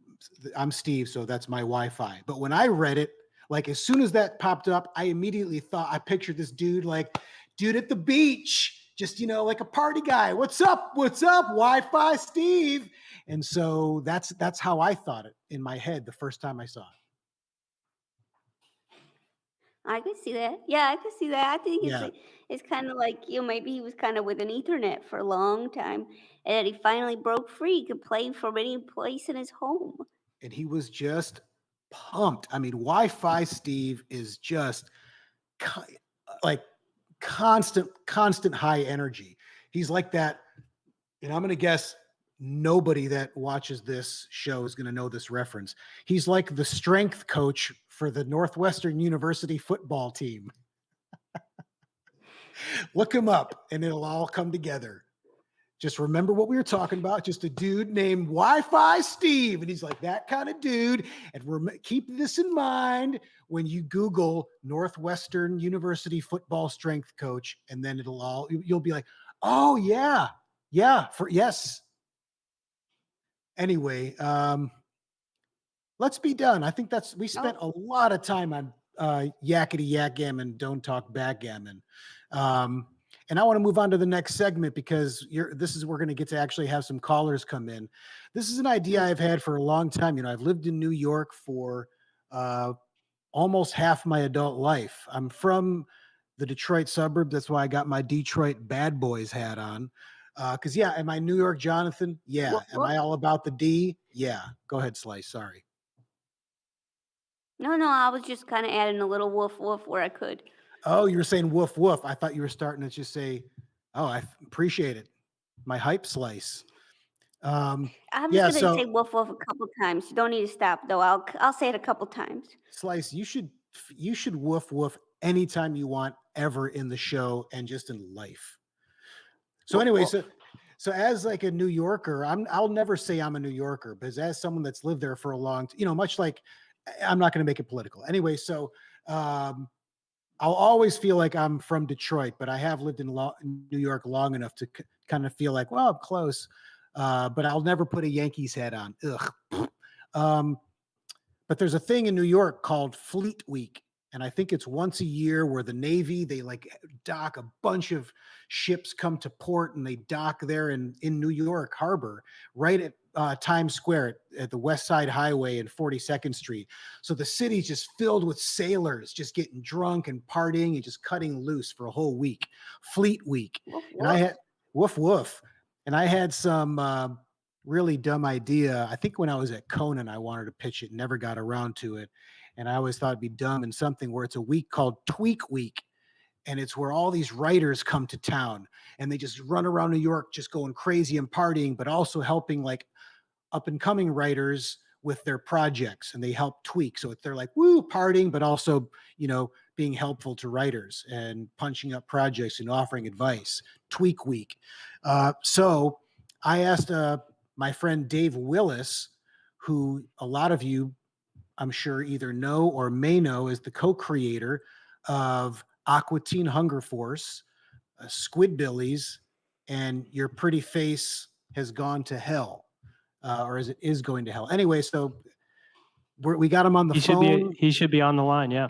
I'm Steve, so that's my Wi-Fi. But when I read it, like as soon as that popped up, I immediately thought, I pictured this dude at the beach, just like a party guy. What's up? Wi-Fi Steve. And so that's how I thought it in my head the first time I saw it. I can see that. Yeah, I can see that. I think it's kind of like, maybe he was kind of with an Ethernet for a long time, and that he finally broke free. He could play from any place in his home. And he was just pumped. I mean, Wi-Fi Steve is just like constant high energy. He's like that. And I'm going to guess nobody that watches this show is going to know this reference. He's like the strength coach for the Northwestern University football team. Look him up and it'll all come together. Just remember what we were talking about. Just a dude named Wi-Fi Steve. And he's like that kind of dude. And keep this in mind when you Google Northwestern University football strength coach, and then you'll be like, oh yeah. Yes. Anyway, let's be done. I think we spent a lot of time on yakety yakgammon, don't talk backgammon. And I want to move on to the next segment because we're going to get to actually have some callers come in. This is an idea I've had for a long time. I've lived in New York for almost half my adult life. I'm from the Detroit suburb. That's why I got my Detroit Bad Boys hat on. Because am I New York Jonathan? Yeah. What? Am I all about the D? Yeah. Go ahead, Slice. Sorry. No, I was just kind of adding a little woof woof where I could. Oh, you were saying woof woof. I thought you were starting to just say, oh, I appreciate it. My hype Slice. I'm just going to say woof woof a couple times. You don't need to stop though. I'll say it a couple times. Slice, you should woof woof anytime you want ever in the show and just in life. So anyway, so as like a New Yorker, I'll never say I'm a New Yorker, but as someone that's lived there for a long time, much like I'm not going to make it political. Anyway, so I'll always feel like I'm from Detroit, but I have lived in New York long enough to kind of feel like, well, I'm close, but I'll never put a Yankees hat on. Ugh. But there's a thing in New York called Fleet Week. And I think it's once a year where the Navy, they like dock a bunch of ships come to port and they dock there in New York Harbor, right at Times Square at the West Side Highway and 42nd Street. So the city's just filled with sailors just getting drunk and partying and just cutting loose for a whole week. Fleet Week. Woof, And I had woof. And I had some really dumb idea. I think when I was at Conan, I wanted to pitch it, never got around to it. And I always thought it'd be dumb and something where it's a week called Tweak Week. And it's where all these writers come to town and they just run around New York, just going crazy and partying, but also helping like up and coming writers with their projects, and they help tweak. So they're like, woo, partying, but also, being helpful to writers and punching up projects and offering advice. Tweak Week. So I asked my friend Dave Willis, who a lot of you, I'm sure, either know or may know, is the co-creator of Aqua Teen Hunger Force, Squidbillies, and Your Pretty Face Has Gone to Hell, or as it is going to hell. Anyway, so we got him on the phone. He should be on the line. Yeah.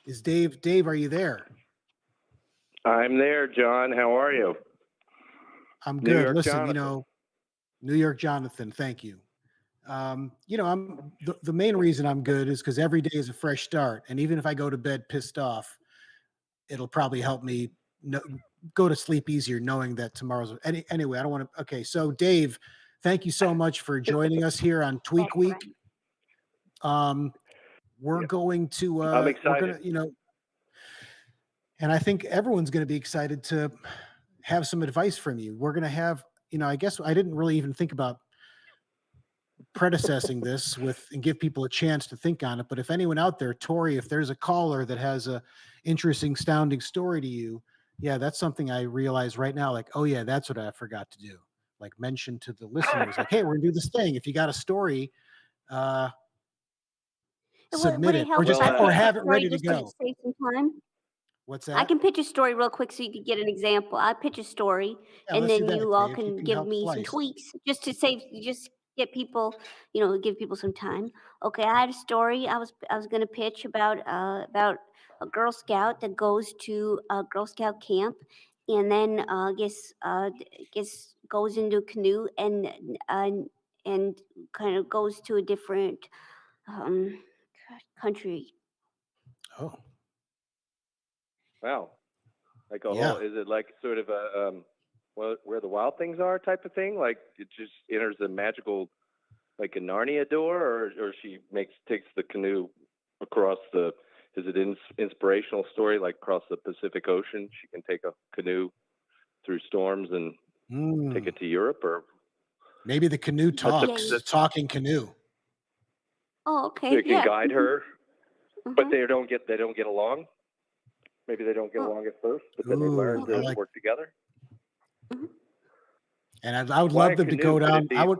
Is Dave? Dave, are you there? I'm there, John. How are you? I'm New good. York Listen, Jonathan. New York Jonathan, thank you. I'm the main reason I'm good is because every day is a fresh start, and even if I go to bed pissed off, it'll probably help me go to sleep easier knowing that tomorrow's anyway. I don't want to. Okay, so Dave, thank you so much for joining us here on Tweak Week. We're going to. I'm excited. We're gonna, and I think everyone's going to be excited to have some advice from you. We're going to have, I guess I didn't really even think about predecessing this and give people a chance to think on it. But if anyone out there, Tori, if there's a caller that has a interesting sounding story to you, yeah, that's something I realize right now. Like, oh yeah, that's what I forgot to do. Like mention to the listeners, like, hey, we're gonna do this thing. If you got a story, submit it, or have it ready to go. Save some time. What's that? I can pitch a story real quick so you could get an example. I'll pitch a story, and then you all can give me some tweaks just to get people, give people some time. Okay, I had a story I was going to pitch about a Girl Scout that goes to a Girl Scout camp, and then guess goes into a canoe and kind of goes to a different country. Oh. Wow. Like whole, is it like sort of a where the wild things are type of thing? Like it just enters a magical, like a Narnia door, or she takes the canoe across is it an inspirational story, like across the Pacific Ocean? She can take a canoe through storms and take it to Europe, or maybe the canoe talks, talking canoe. Oh, okay. They can guide her, but they don't get along. Maybe they don't get along at first, but then they learn to work together. And I would love them to go down. I would,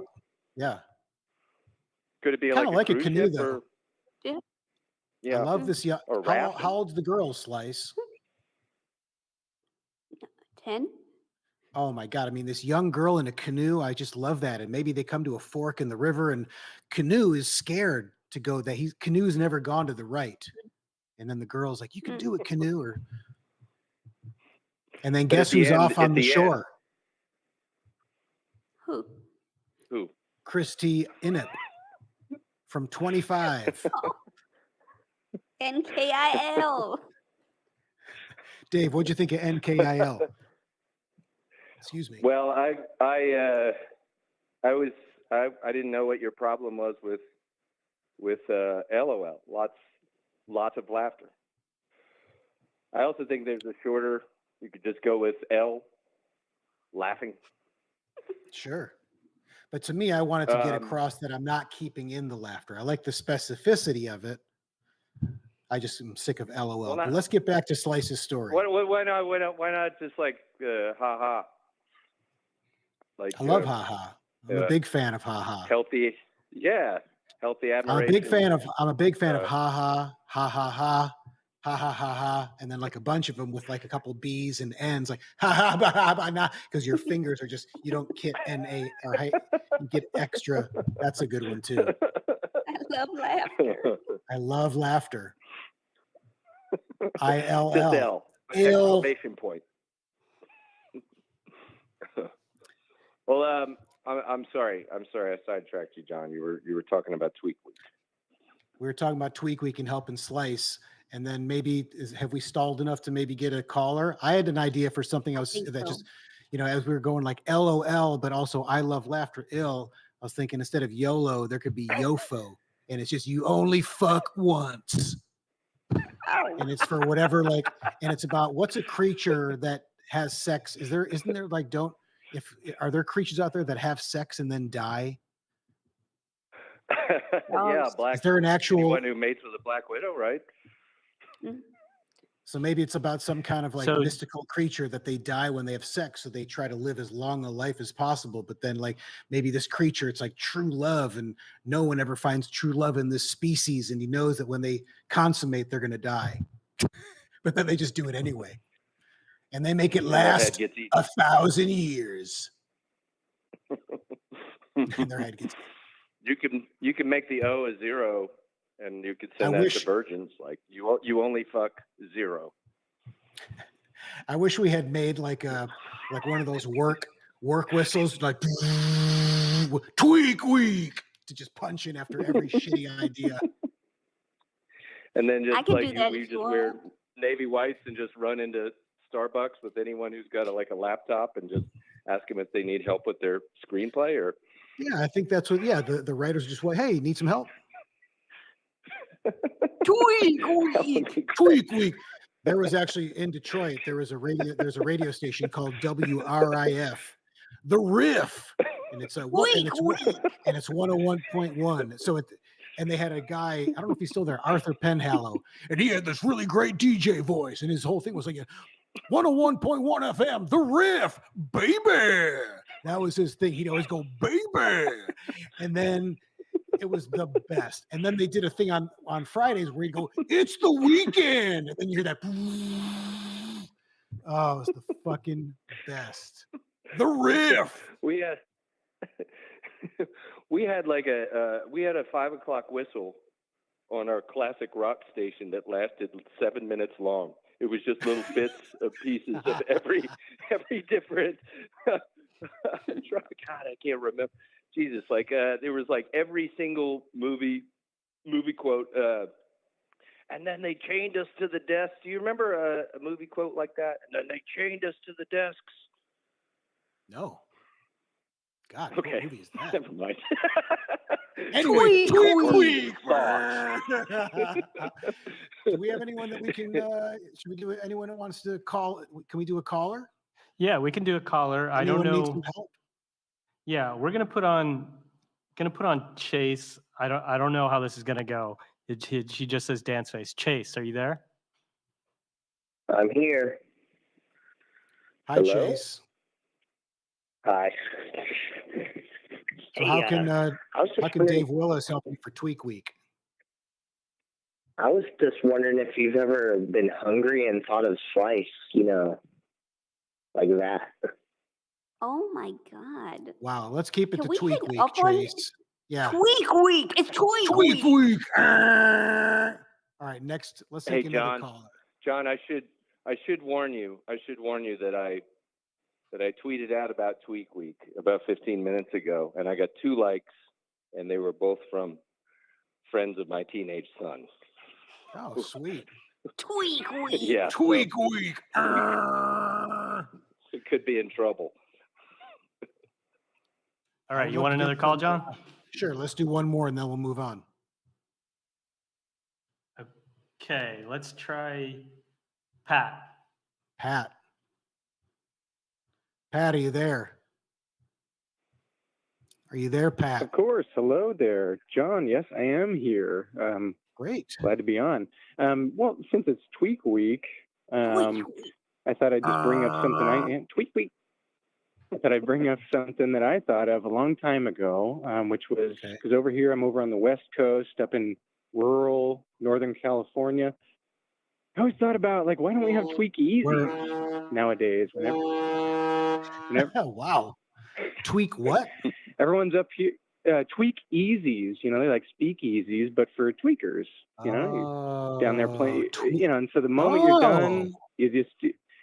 yeah. Could it be kind of like a canoe, though? Or, yeah. I love this. Yeah. How old's the girl, Slice? 10. Oh my God. I mean, this young girl in a canoe, I just love that. And maybe they come to a fork in the river, and Canoe is scared to go that Canoe's never gone to the right. And then the girl's like, you can do it, Canoe. And then guess who's off on the shore? Who? Christy Inip from 25. NKIL. Dave, what'd you think of NKIL? Excuse me. Well, I didn't know what your problem was with LOL. Lots of laughter. I also think there's a shorter. You could just go with L, laughing. Sure. But to me, I wanted to get across that I'm not keeping in the laughter. I like the specificity of it. I just am sick of LOL. Well, but let's get back to Slice's story. Why not just like ha ha? Like I love ha ha. I'm a big fan of ha ha. Healthy, healthy admiration. I'm a big fan of ha ha, ha ha ha, ha ha ha ha, and then like a bunch of them with like a couple B's and N's, like ha ha ba ha ba na, because your fingers are just, you don't get NA or you get extra. That's a good one too. I love laughter. I love laughter. ILL. Just L. Exclamation point. Well, I'm sorry. I sidetracked you, John. You were talking about Tweak Week. We were talking about Tweak Week and helping Slice, and then maybe have we stalled enough to maybe get a caller? I had an idea for something else that just, as we were going like LOL, but also I love laughter ill. I was thinking instead of YOLO, there could be YOFO, and it's just you only fuck once. And it's for whatever, and it's about what's a creature that has sex. Isn't there are there creatures out there that have sex and then die? Yeah, Is there an actual one who mates with a black widow, right? So maybe it's about some kind of like So- mystical creature that they die when they have sex. So they try to live as long a life as possible. But then like maybe this creature, it's like true love, and no one ever finds true love in this species. And he knows that when they consummate, they're going to die. But then they just do it anyway. And they make it Their head last gets eaten. 1,000 years. And their head gets You can make the O a 0, and you could send I that wish- to virgins. Like you only fuck 0. I wish we had made like one of those work whistles, like tweak week, to just punch in after every shitty idea. And then I just can like do that we if just you wear want. navy whites and just run into Starbucks with anyone who's got a laptop and just ask them if they need help with their screenplay or. Yeah, I think that's what. Yeah, the writers just went, "Hey, need some help?" Tweak week. There was actually in Detroit. There's a radio station called WRIF, The Riff, and it's a and it's 101.1. So and they had a guy. I don't know if he's still there, Arthur Penhallow, and he had this really great DJ voice, and his whole thing was like 101.1 FM, The Riff, baby. That was his thing. He'd always go, baby, and then. It was the best. And then they did a thing on Fridays where he'd go, it's the weekend. And then you hear that. Oh, it's the fucking best. The riff. We had like a 5 o'clock whistle on our classic rock station that lasted 7 minutes long. It was just little bits of pieces of every different. God, I can't remember. Jesus, like there was like every single movie quote, and then they chained us to the desk. Do you remember a movie quote like that? And then they chained us to the desks. No. God, Okay. what movie is that? Never mind. Anyway, tweak. Thoughts. Do we have anyone that we can? Should we do it? Anyone that wants to call? Can we do a caller? Yeah, we can do a caller. I Anyone don't need know. some help? Yeah, we're gonna put on Chase. I don't know how this is gonna go. She just says dance face. Chase, are you there? I'm here. Hi, Hello? Chase. Hi. So Hey, how can I was just how can wondering- Dave Willis help you for Tweak Week? I was just wondering if you've ever been hungry and thought of slice, like that. Oh my God. Wow, let's keep it Can to we Tweak pick Week, up on- Chase. Yeah. Tweak week. It's tweak Tweak week. Week. All right, next. Let's take Hey, another John. caller. John, I should warn you. I should warn you that I tweeted out about Tweak Week about 15 minutes ago, and I got 2 likes, and they were both from friends of my teenage son. Oh, sweet. Tweak week. Yeah, so Tweak Week. it could be in trouble. All right, I'd you love want to get another call, them. John? Sure, let's do one more and then we'll move on. Okay, let's try Pat. Pat. Pat, are you there? Are you there, Pat? Of course. Hello there, John. Yes, I am here. Great. Glad to be on. Well, since it's Tweak Week, Tweak week. I thought I'd just bring up something. Tweak Week. I thought I'd bring up something that I thought of a long time ago, which was Okay. because over here I'm over on the West Coast, up in rural Northern California. I always thought about like, why don't we have Tweak Easy nowadays? Whenever Wow. Tweak what? everyone's up here. Tweak easies, they like speakeasies, but for tweakers, you're down there playing, and so the moment you're done, you just,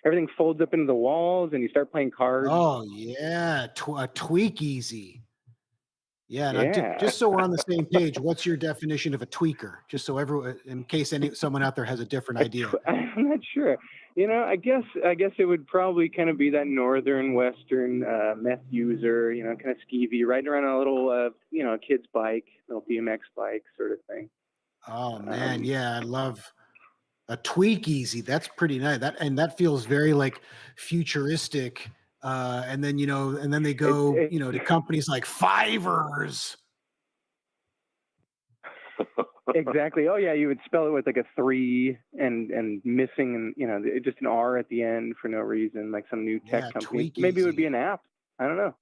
everything folds up into the walls and you start playing cards. Oh yeah, a tweak easy. Yeah, now, Yeah. just so we're on the same page, what's your definition of a tweaker? Just so everyone, in case someone out there has a different idea. I'm not sure. I guess it would probably kind of be that northern western meth user, kind of skeevy, riding around on a little, a kid's bike, little BMX bike sort of thing. Oh man, yeah, I love a tweak easy. That's pretty nice. That feels very like futuristic. And then they go to companies like Fivers. Exactly. Oh yeah, you would spell it with like a 3 and missing, and just an R at the end for no reason, like some new tech company. Tweak Maybe it would easy. be an app. I don't know.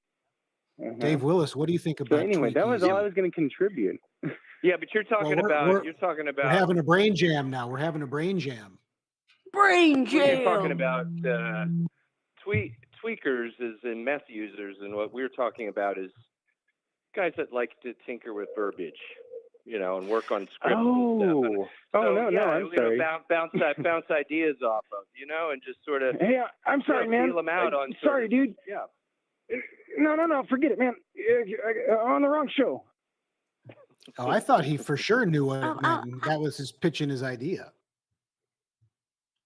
Dave Willis, what do you think So about anyway, tweak that was easy? all I was going to contribute. Yeah, but you're talking about We're having a brain jam now. We're having a brain jam. Brain Well, you're talking jam. about tweakers and meth users, and what we're talking about is guys that like to tinker with verbiage, and work on scripts and stuff. No, I'm sorry. Bounce ideas off of, and just sort of. Hey, I'm sorry, man. Feel them out on. Sorry, dude. Yeah. No, forget it, man. On the wrong show. Oh, I thought he for sure knew what it meant. And that was his pitching his idea.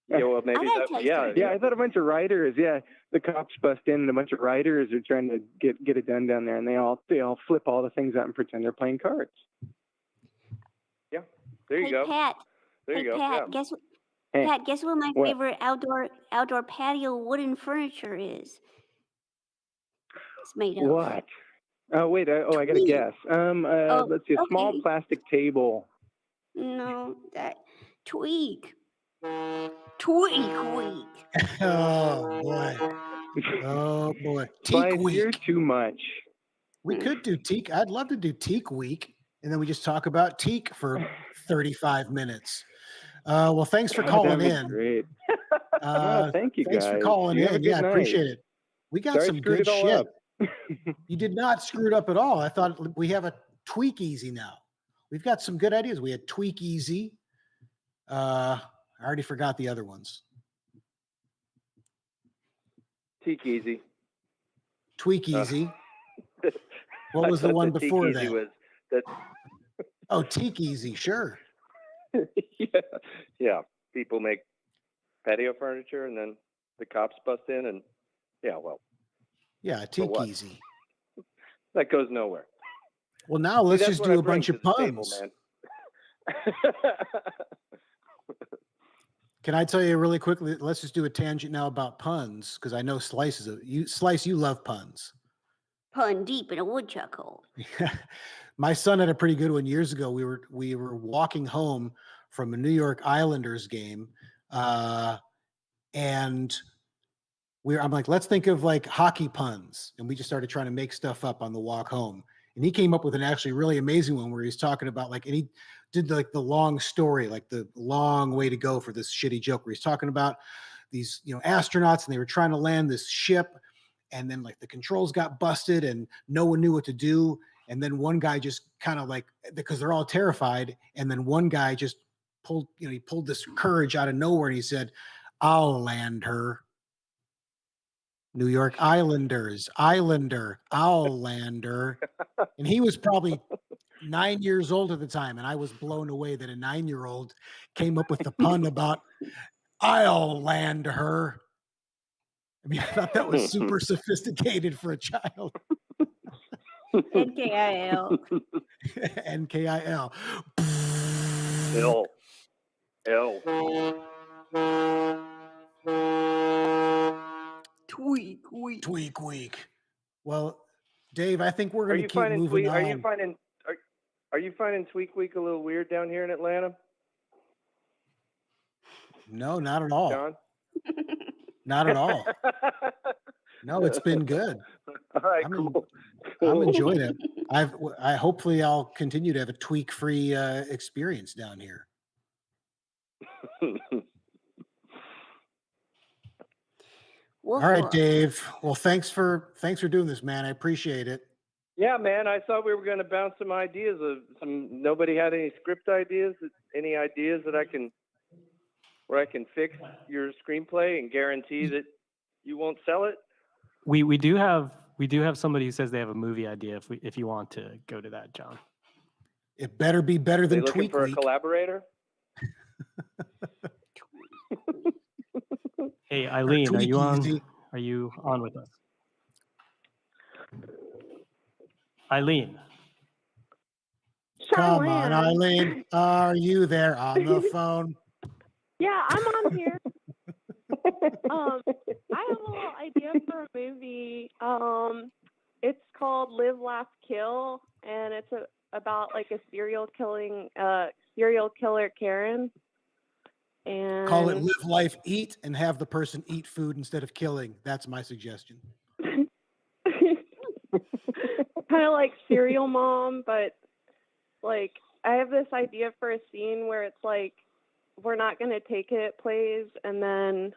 Yeah, well, maybe Yeah, I thought a bunch of writers. Yeah, the cops bust in, and a bunch of writers are trying to get it done down there, and they all flip all the things out and pretend they're playing cards. Yeah, there you go. Pat. There you go. Pat, Yeah. Pat, guess what my favorite outdoor patio wooden furniture is? It's made of. What? Oh wait, I got to guess. Let's see, a small plastic table. No, that tweak. Oh boy. Oh boy. Teak week. You're too much. We could do teak. I'd love to do teak week, and then we just talk about teak for 35 minutes. Well, thanks for calling in. Great. Thank you, thanks guys. for calling in. Yeah, I appreciate it. We got some good shit. You did not screw it up at all. I thought we have a tweak easy now. We've got some good ideas. We had tweak easy. I already forgot the other ones. Teak easy. Tweak easy. What was the one before that? Oh, teak easy. Sure. Yeah. People make patio furniture, and then the cops bust in, and yeah, teak easy. That goes nowhere. Well, now let's just do a bunch of puns. Table, Can I tell you really quickly? Let's just do a tangent now about puns, because I know Slice you love puns. Pun deep in a woodchuck hole. My son had a pretty good one years ago. We were walking home from a New York Islanders game, and I'm like, let's think of like hockey puns, and we just started trying to make stuff up on the walk home. And he came up with an actually really amazing one where he's talking about and he did like the long story, like the long way to go for this shitty joke where he's talking about these, astronauts, and they were trying to land this ship, and then like the controls got busted and no one knew what to do. And then one guy just kind of because they're all terrified. And then one guy just pulled this courage out of nowhere, and he said, "I'll land her." New York Islanders, Islander, I'll land her. And he was probably 9 years old at the time. And I was blown away that a 9-year-old came up with the pun about I'll land her. I mean, I thought that was super sophisticated for a child. NKIL. NKIL. L. Tweak week. Well, Dave, I think we're going to keep moving on. Are you finding Tweak Week a little weird down here in Atlanta? No, not at all. John? Not at all. No, it's been good. All right, cool. I'm enjoying it. I hopefully I'll continue to have a tweak-free experience down here. All right, Dave. Well, thanks for doing this, man. I appreciate it. Yeah, man. I thought we were going to bounce some ideas. Nobody had any script ideas? Any ideas that I can fix your screenplay and guarantee that you won't sell it? We do have somebody who says they have a movie idea. If you want to go to that, John. It better be better than looking Tweak for Week. A collaborator? Hey, Eileen, are you on? Are you on with us? Eileen. Come on, Eileen. Are you there on the phone? Yeah, I'm on here. I have a little idea for a movie. It's called Live, Laugh, Kill, and it's about like a serial serial killer Karen. And Call it Live Life Eat and have the person eat food instead of killing. That's my suggestion. kind of like Serial Mom, but like I have this idea for a scene where it's like we're not gonna take it plays, and then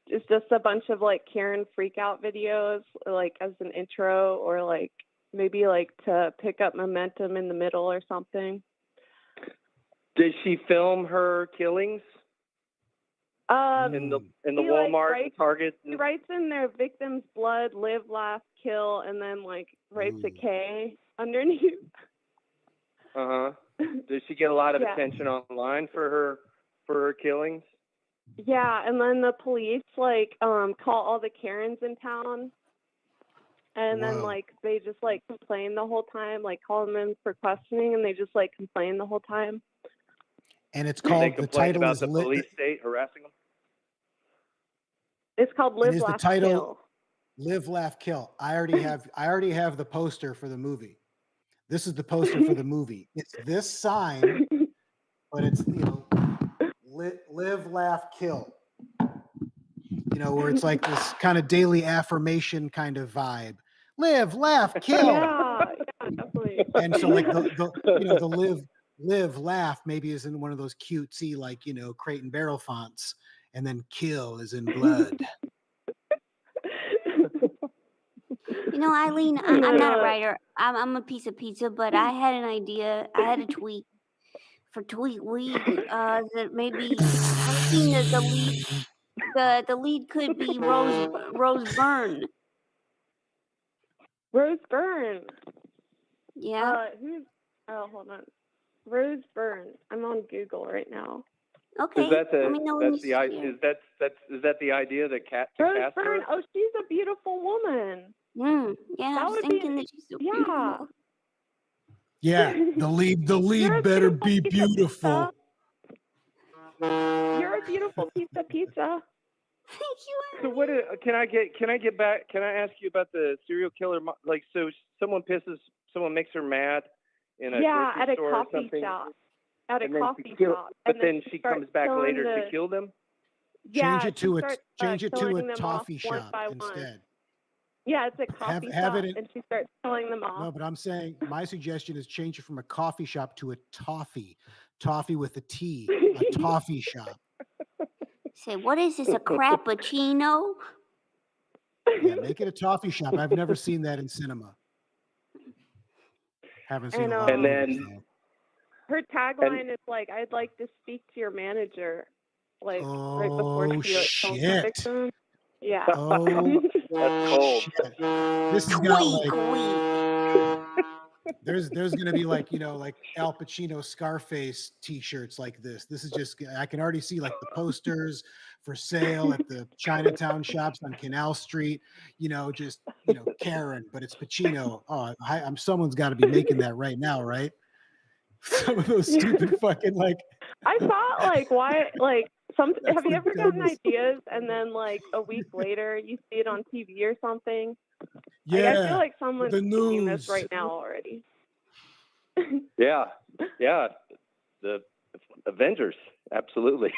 it's just a bunch of like Karen freakout videos, like as an intro, or like maybe like to pick up momentum in the middle or something. Does she film her killings in the Walmart, like, Target? She writes in their victim's blood, live, laugh, kill, and then like writes a K underneath. Uh-huh. Does she get a lot of attention online for her killings? Yeah, and then the police like call all the Karens in town, and then like they just like complain the whole time, like call them in for questioning, and they just like complain the whole time. And it's called, the title about is the police state harassing them. It's called Live, Laugh, Kill. Live, Laugh, Kill. I already have the poster for the movie. This is the poster for the movie. It's this sign, but it's, you know, live, laugh, kill. You know, where it's like this kind of daily affirmation kind of vibe. Live, laugh, kill. Yeah, definitely. And so like the live, laugh maybe is in one of those cutesy, like, you know, Crate and Barrel fonts, and then kill is in blood. You know, Eileen, I'm not a writer. I'm a piece of pizza, but I had an idea. I had a tweet for Tweet Week that maybe I'm thinking that the lead could be Rose Byrne. Rose Byrne. Yeah. Hold on. Rose Byrne. I'm on Google right now. Okay. Is that Let me know when is that the idea that Rose Byrne? Oh, she's a beautiful woman. Yeah, I was thinking that she's so beautiful. Yeah, the lead better be beautiful. You're a beautiful piece of pizza. Thank you. So what? Can I get back? Can I ask you about the serial killer? Like, so someone makes her mad in a grocery at a store coffee or something. shop. At a and then coffee she shop. But then she comes back later to kill them. Change it to a killing toffee shop instead. Yeah, it's a coffee shop, and she starts killing them off. No, but I'm saying my suggestion is change it from a coffee shop to a toffee with a T, a toffee shop. Say, what is this, a crappuccino? Yeah, make it a toffee shop. I've never seen that in cinema. Haven't seen a lot. And then her tagline is like, "I'd like to speak to your manager," like right before she kills the victim. Yeah. Oh, that's cold. Shit. This is not like, there's gonna be like, you know, like Al Pacino Scarface T-shirts like this. This is just, I can already see like the posters for sale at the Chinatown shops on Canal Street. You know, just, you know, Karen, but it's Pacino. Oh, someone's got to be making that right now, right? Some of those stupid fucking like. I thought like why like. Have you ever gotten ideas and then like a week later you see it on TV or something? Yeah, like, I feel like someone's doing this right now already. Yeah, the Avengers, absolutely.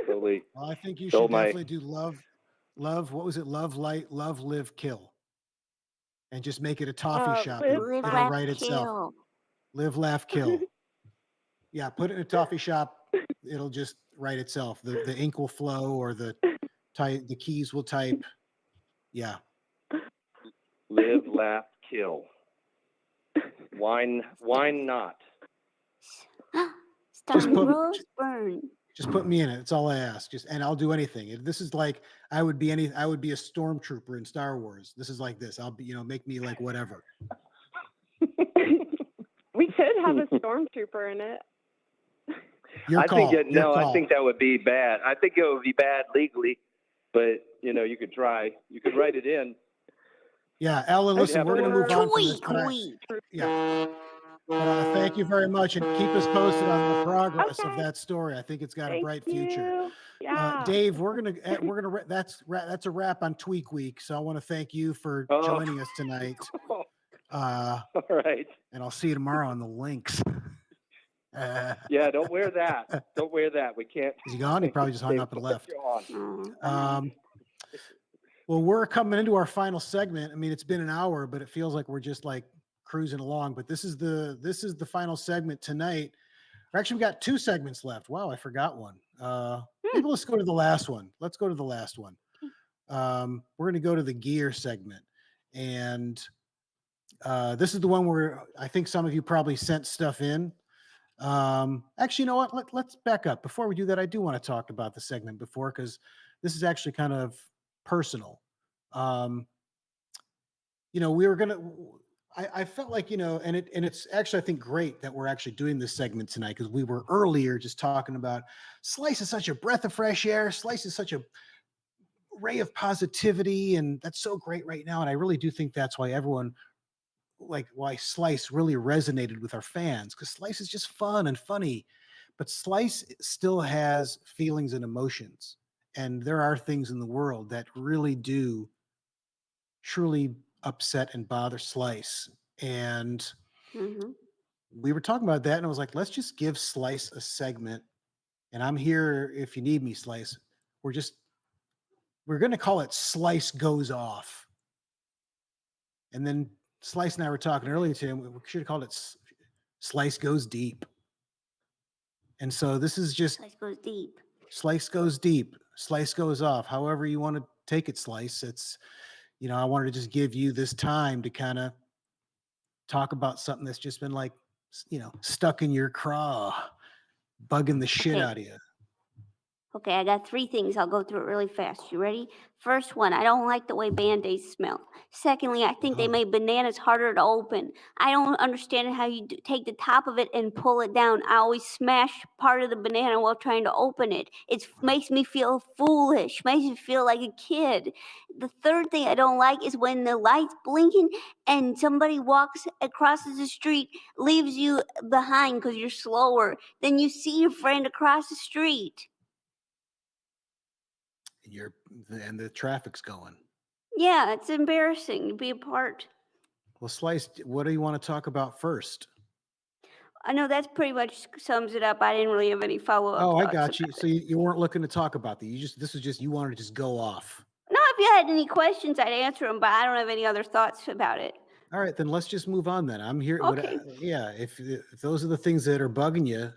Totally. Well, I think you should definitely do love. What was it? Love, light, love, live, kill, and just make it a toffee shop. Live, laugh, write itself. Live, laugh, kill. Yeah, put it in a toffee shop. It'll just write itself. The ink will flow, or the keys will type. Yeah. Live, laugh, kill. Why not? Just put me in it. That's all I ask. And I'll do anything. This is like I would be a stormtrooper in Star Wars. This is like this. I'll be, make me like whatever. We could have a stormtrooper in it. I think that would be bad. I think it would be bad legally, but you could try. You could write it in. Yeah, Ellen, listen, we're going to move on from this. Thank you very much, and keep us posted on the progress of that story. I think it's got a bright future. Yeah. Dave, that's a wrap on Tweak Week. So I want to thank you for joining us tonight. All right. And I'll see you tomorrow on the links. Yeah, don't wear that. Don't wear that. We can't. Is he gone? He probably just hung up and Put left. you on. Well, we're coming into our final segment. I mean, it's been an hour, but it feels like we're just like cruising along. But this is the final segment tonight. Actually, we got 2 segments left. Wow, I forgot one. Maybe let's go to the last one. Let's go to the last one. We're going to go to the gear segment, and this is the one where I think some of you probably sent stuff in. Actually, you know what? Let's back up. Before we do that, I do want to talk about the segment before, because this is actually kind of personal. We were gonna. I felt like, and it's actually, I think, great that we're actually doing this segment tonight, because we were earlier just talking about Slice is such a breath of fresh air. Slice is such a ray of positivity, and that's so great right now. And I really do think that's why why Slice really resonated with our fans, because Slice is just fun and funny, but Slice still has feelings and emotions. And there are things in the world that really do truly upset and bother Slice. And we were talking about that, and I was like, let's just give Slice a segment. And I'm here if you need me, Slice. We're going to call it Slice Goes Off. And then Slice and I were talking earlier to him, we should have called it Slice Goes Deep. And so this is just Slice goes deep. Slice goes deep. Slice goes off. However you want to take it, Slice. It's, I wanted to just give you this time to kind of talk about something that's just been like, stuck in your craw, bugging the shit out of you. Okay, I got 3 things. I'll go through it really fast. You ready? First one, I don't like the way Band-Aids smell. Secondly, I think they made bananas harder to open. I don't understand how you take the top of it and pull it down. I always smash part of the banana while trying to open it. It makes me feel foolish, makes me feel like a kid. The third thing I don't like is when the light's blinking and somebody crosses the street, leaves you behind because you're slower. Then you see your friend across the street. And the traffic's going. Yeah, it's embarrassing to be a part. Well, Slice, what do you want to talk about first? I know that's pretty much sums it up. I didn't really have any follow-up. Oh, I got you. So you weren't looking to talk about that. You wanted to just go off. No, if you had any questions, I'd answer them, but I don't have any other thoughts about it. All right, then let's just move on then. I'm here. Okay. If those are the things that are bugging you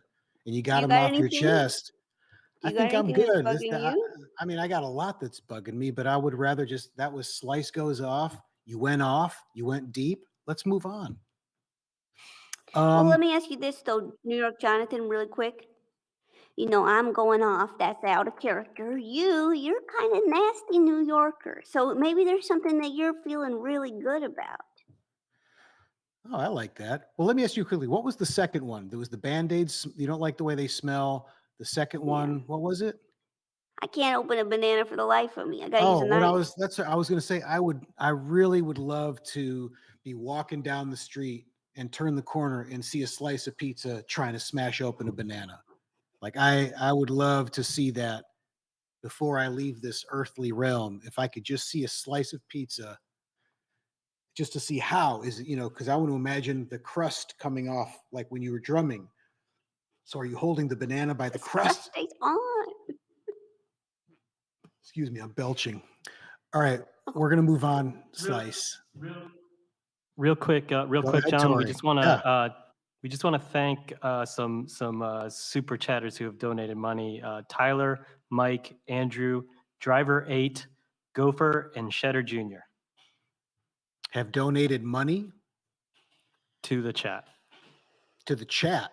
and you got them off your chest, I think I'm good. I got a lot that's bugging me, but I would rather that was Slice Goes Off. You went off. You went deep. Let's move on. Well, let me ask you this, though, New York Jonathan, really quick. I'm going off. That's out of character. You're kind of nasty New Yorker. So maybe there's something that you're feeling really good about. Oh, I like that. Well, let me ask you quickly. What was the second one? There was the Band-Aids. You don't like the way they smell. The second one, what was it? I can't open a banana for the life of me. I gotta use a what knife. I was going to say. I really would love to be walking down the street and turn the corner and see a slice of pizza trying to smash open a banana. Like I would love to see that before I leave this earthly realm. If I could just see a slice of pizza, just to see how is it, because I want to imagine the crust coming off like when you were drumming. So are you holding the banana by the crust? Stays on. Excuse me, I'm belching. All right, we're gonna move on. Slice. Real quick, John. Tori. We just want to thank some super chatters who have donated money. Tyler, Mike, Andrew, Driver 8, Gopher, and Shedder Jr. have donated money to the chat. To the chat.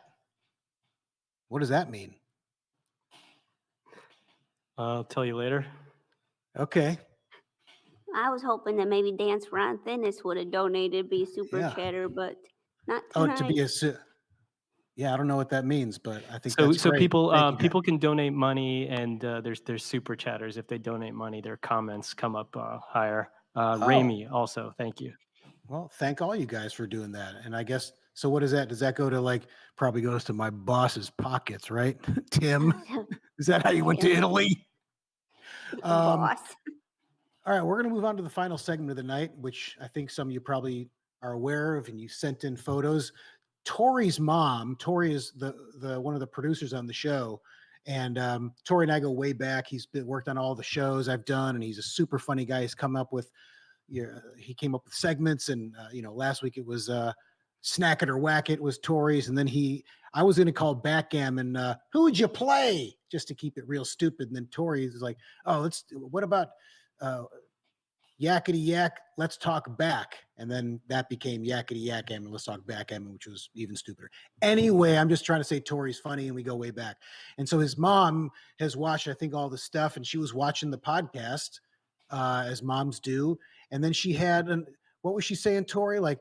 What does that mean? I'll tell you later. Okay. I was hoping that maybe Dance Ron Thinness would have donated, be a super chatter, but not tonight. To be I don't know what that means, but I think so. So great. People can donate money, and there's super chatters. If they donate money, their comments come up higher. Rami also, thank you. Well, thank all you guys for doing that. And I guess, so what is that? Does that go to probably goes to my boss's pockets, right? Tim, is that how you went to Italy? Boss. All right, we're going to move on to the final segment of the night, which I think some of you probably are aware of, and you sent in photos. Tori's mom, Tori is the one of the producers on the show. And Tori and I go way back. He's worked on all the shows I've done, and he's a super funny guy. He's come up with, he came up with segments, and last week it was Snack It or Whack It was Tori's, and then I was going to call Backgammon, who would you play, just to keep it real stupid. And then Tori is like, oh, what about Yakety Yak, let's talk back. And then that became Yakety Yak Gammon, let's talk backgammon, which was even stupider. Anyway, I'm just trying to say Tori's funny, and we go way back. And so his mom has watched, I think, all the stuff, and she was watching the podcast, as moms do. And then she had, what was she saying, Tori? Like,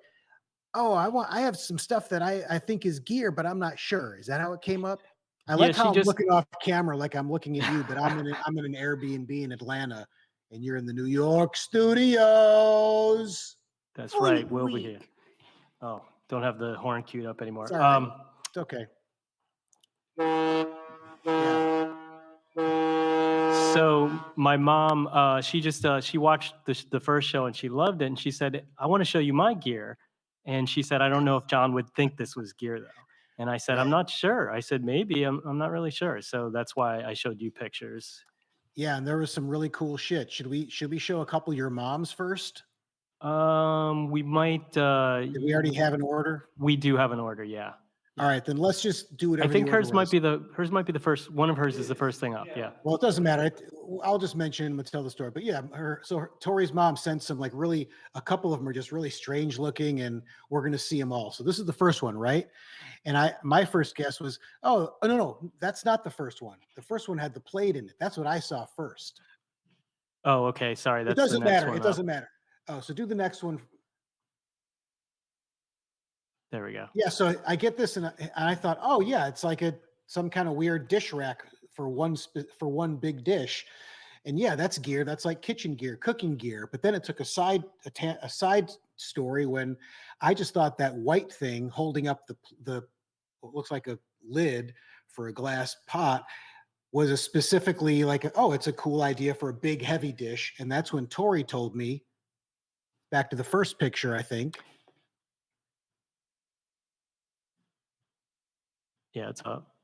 oh, I have some stuff that I think is gear, but I'm not sure. Is that how it came up? I like how I'm looking off camera, like I'm looking at you, but I'm in an Airbnb in Atlanta, and you're in the New York studios. That's right. We'll be here. Oh, don't have the horn queued up anymore. It's all right. It's okay. Yeah. So my mom, she watched the first show and she loved it, and she said, I want to show you my gear. And she said, I don't know if Jon would think this was gear though. And I said, I'm not sure. I said, maybe, I'm not really sure. So that's why I showed you pictures. Yeah, and there was some really cool shit. Should we show a couple of your moms first? We might. Did we already have an order? We do have an order, yeah. All right, then let's just do whatever. I think hers might be the first. One of hers is the first thing up. Yeah. Well, it doesn't matter. I'll just mention and tell the story. But yeah, Tori's mom sent some, like, really, a couple of them are just really strange looking, and we're gonna see them all. So this is the first one, right? And my first guess was, oh no, that's not the first one. The first one had the plate in it. That's what I saw first. Oh, okay. Sorry, that's it doesn't the next matter. one It doesn't matter. Oh, so do the next one. There we go. Yeah, so I get this, and I thought, oh yeah, it's like some kind of weird dish rack for one big dish, and yeah, that's gear. That's like kitchen gear, cooking gear. But then it took a side story when I just thought that white thing holding up the what looks like a lid for a glass pot was specifically like, oh, it's a cool idea for a big heavy dish, and that's when Tori told me. Back to the first picture, I think. Yeah, it's up.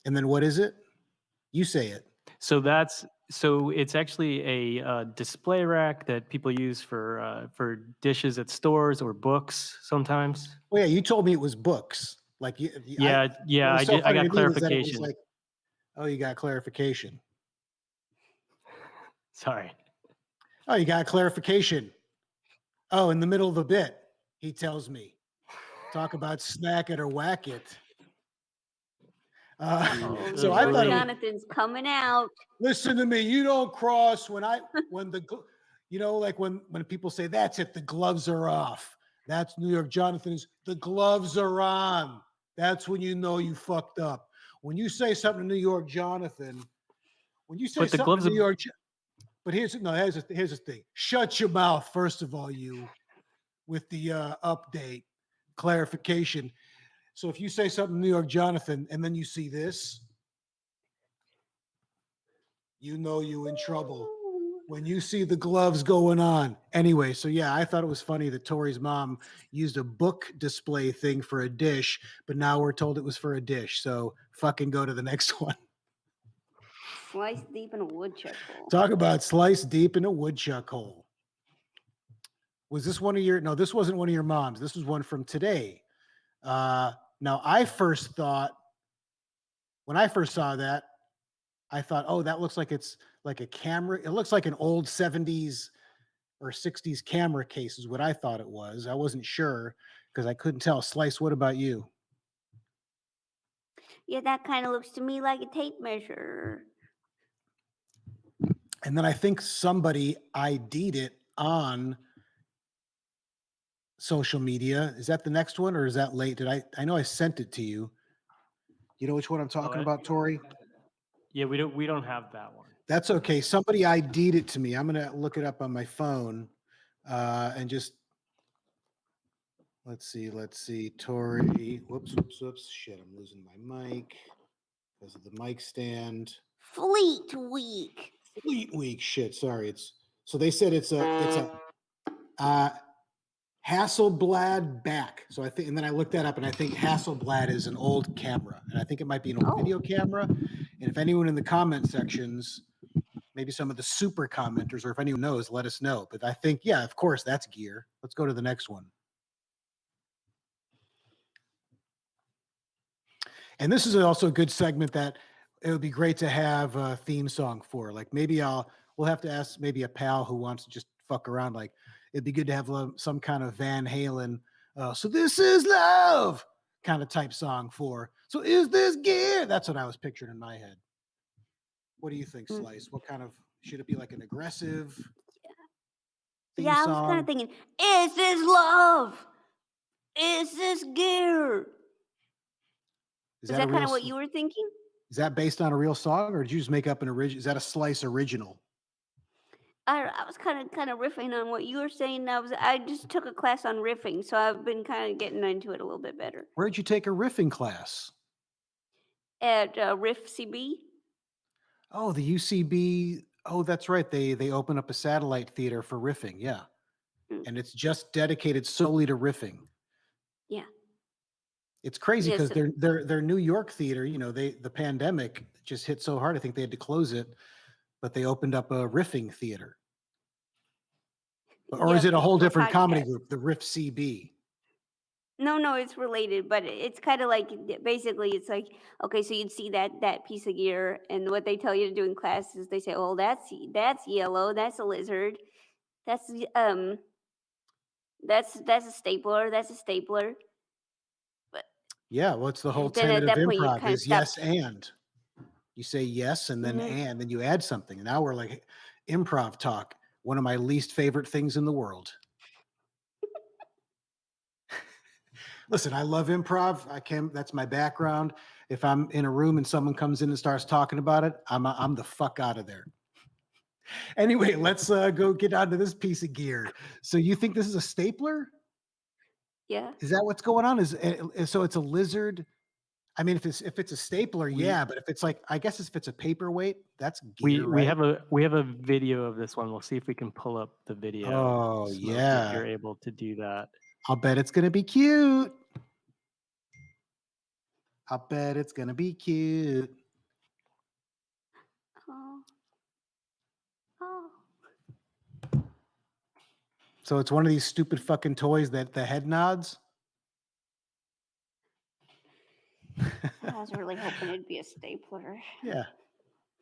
And then what is it? You say it. So it's actually a display rack that people use for dishes at stores or books sometimes. Oh yeah, you told me it was books. Like I got clarification. Like, oh, you got clarification. Sorry. Oh, you got clarification. Oh, in the middle of the bit, he tells me, talk about snack it or whack it. So I thought Jonathan's coming out. Listen to me. You don't cross when people say that's it, the gloves are off. That's New York Jonathan's. The gloves are on. That's when you know you fucked up. When you say something to New York Jonathan, New York. But here's the thing. Shut your mouth, first of all, you, with the update clarification. So if you say something to New York Jonathan and then you see this, you know you're in trouble. When you see the gloves going on. Anyway, so yeah, I thought it was funny that Tori's mom used a book display thing for a dish, but now we're told it was for a dish. So fucking go to the next one. Slice deep in a woodchuck hole. Talk about slice deep in a woodchuck hole. Was this one of your? No, this wasn't one of your moms. This was one from today. Now, when I first saw that, I thought, oh, that looks like it's like a camera. It looks like an old 70s or 60s camera case is what I thought it was. I wasn't sure because I couldn't tell. Slice, what about you? Yeah, that kind of looks to me like a tape measure. And then I think somebody ID'd it on social media. Is that the next one or is that late? I know I sent it to you. You know which one I'm talking about, Tori? Yeah, we don't have that one. That's okay. Somebody ID'd it to me. I'm gonna look it up on my phone and just let's see. Tori. Whoops. Shit, I'm losing my mic because of the mic stand. Fleet Week. Shit, sorry. So they said it's a Hasselblad back. So I think, and then I looked that up, and I think Hasselblad is an old camera, and I think it might be an old video camera. And if anyone in the comment sections, maybe some of the super commenters, or if anyone knows, let us know. But I think, yeah, of course, that's gear. Let's go to the next one. And this is also a good segment that it would be great to have a theme song for. Like maybe we'll have to ask maybe a pal who wants to just fuck around. Like it'd be good to have some kind of Van Halen. So this is love kind of type song for. So is this gear? That's what I was picturing in my head. What do you think, Slice? What kind of, should it be like an aggressive theme I song? was kind of thinking, is this love? Is this gear? Is that kind of what you were thinking? Is that based on a real song, or did you just make up an original? Is that a Slice original? I was kind of riffing on what you were saying. I just took a class on riffing, so I've been kind of getting into it a little bit better. Where'd you take a riffing class? At Riff CB. Oh, the UCB. Oh, that's right. They open up a satellite theater for riffing. Yeah. And it's just dedicated solely to riffing. Yeah. It's crazy because their New York theater, you know, the pandemic just hit so hard. I think they had to close it, but they opened up a riffing theater. Or is it a whole different comedy group, the Riff CB? No, it's related, but it's kind of like, basically it's like, okay, so you'd see that piece of gear, and what they tell you to do in class is they say, oh, that's yellow, that's a lizard, that's a stapler, that's a stapler. But yeah, well, it's the whole then at tenet of that point you improv kind of is yes and. You say yes and then and then you add something. And now we're like improv talk, one of my least favorite things in the world. Listen, I love improv. That's my background. If I'm in a room and someone comes in and starts talking about it, I'm the fuck out of there. Anyway, let's go get onto this piece of gear. So you think this is a stapler? Yeah. Is that what's going on? So it's a lizard? I mean, if it's a stapler, yeah, but if it's like, I guess if it's a paperweight, that's gear, right? We have a video of this one. We'll see if we can pull up the video. Oh, yeah. If you're able to do that. I'll bet it's gonna be cute. I'll bet it's gonna be cute. Oh. So it's one of these stupid fucking toys that the head nods. I was really hoping it'd be a stapler. Yeah.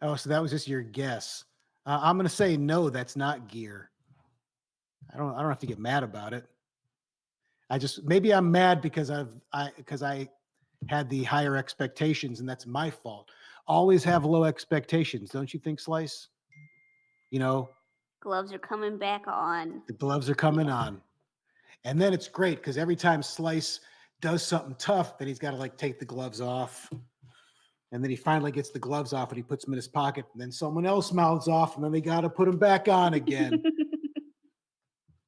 Oh, so that was just your guess. I'm gonna say no. That's not gear. I don't have to get mad about it. Maybe I'm mad because I had the higher expectations, and that's my fault. Always have low expectations, don't you think, Slice? You know, gloves are coming back on. The gloves are coming on, and then it's great because every time Slice does something tough, then he's got to like take the gloves off, and then he finally gets the gloves off and he puts them in his pocket, and then someone else mouths off, and then they got to put them back on again.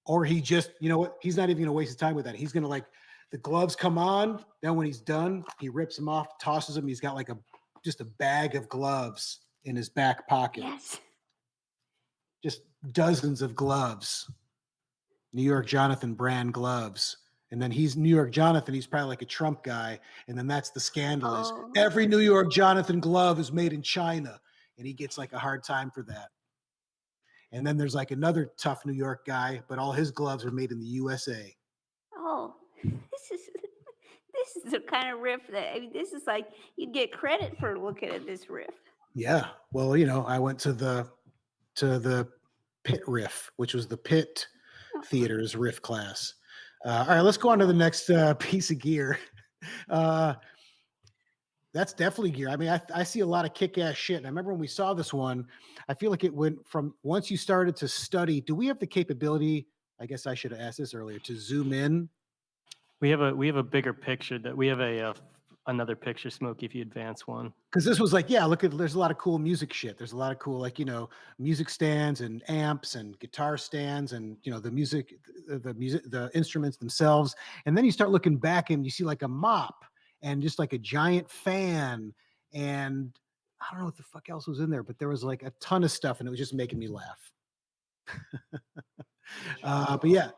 Or he just, you know what? He's not even going to waste his time with that. He's going to like, the gloves come on. Then when he's done, he rips them off, tosses them. He's got like just a bag of gloves in his back pocket. Yes. Just dozens of gloves. New York Jonathan brand gloves. And then he's New York Jonathan. He's probably like a Trump guy. And then that's the scandal is every New York Jonathan glove is made in China. And he gets like a hard time for that. And then there's like another tough New York guy, but all his gloves are made in the USA. Oh, this is the kind of riff this is like, you'd get credit for looking at this riff. Yeah. Well, you know, I went to the Pit riff, which was the Pit Theater's riff class. All right, let's go on to the next piece of gear. That's definitely gear. I mean, I see a lot of kick-ass shit. And I remember when we saw this one, I feel like it went from once you started to study, do we have the capability, I guess I should have asked this earlier, to zoom in? We have a bigger picture that we have another picture, Smokey, if you advance one. Because this was like, yeah, look at, there's a lot of cool music shit. There's a lot of cool, like, you know, music stands and amps and guitar stands and, you know, the instruments themselves. And then you start looking back and you see like a mop and just like a giant fan. And I don't know what the fuck else was in there, but there was like a ton of stuff and it was just making me laugh. But yeah,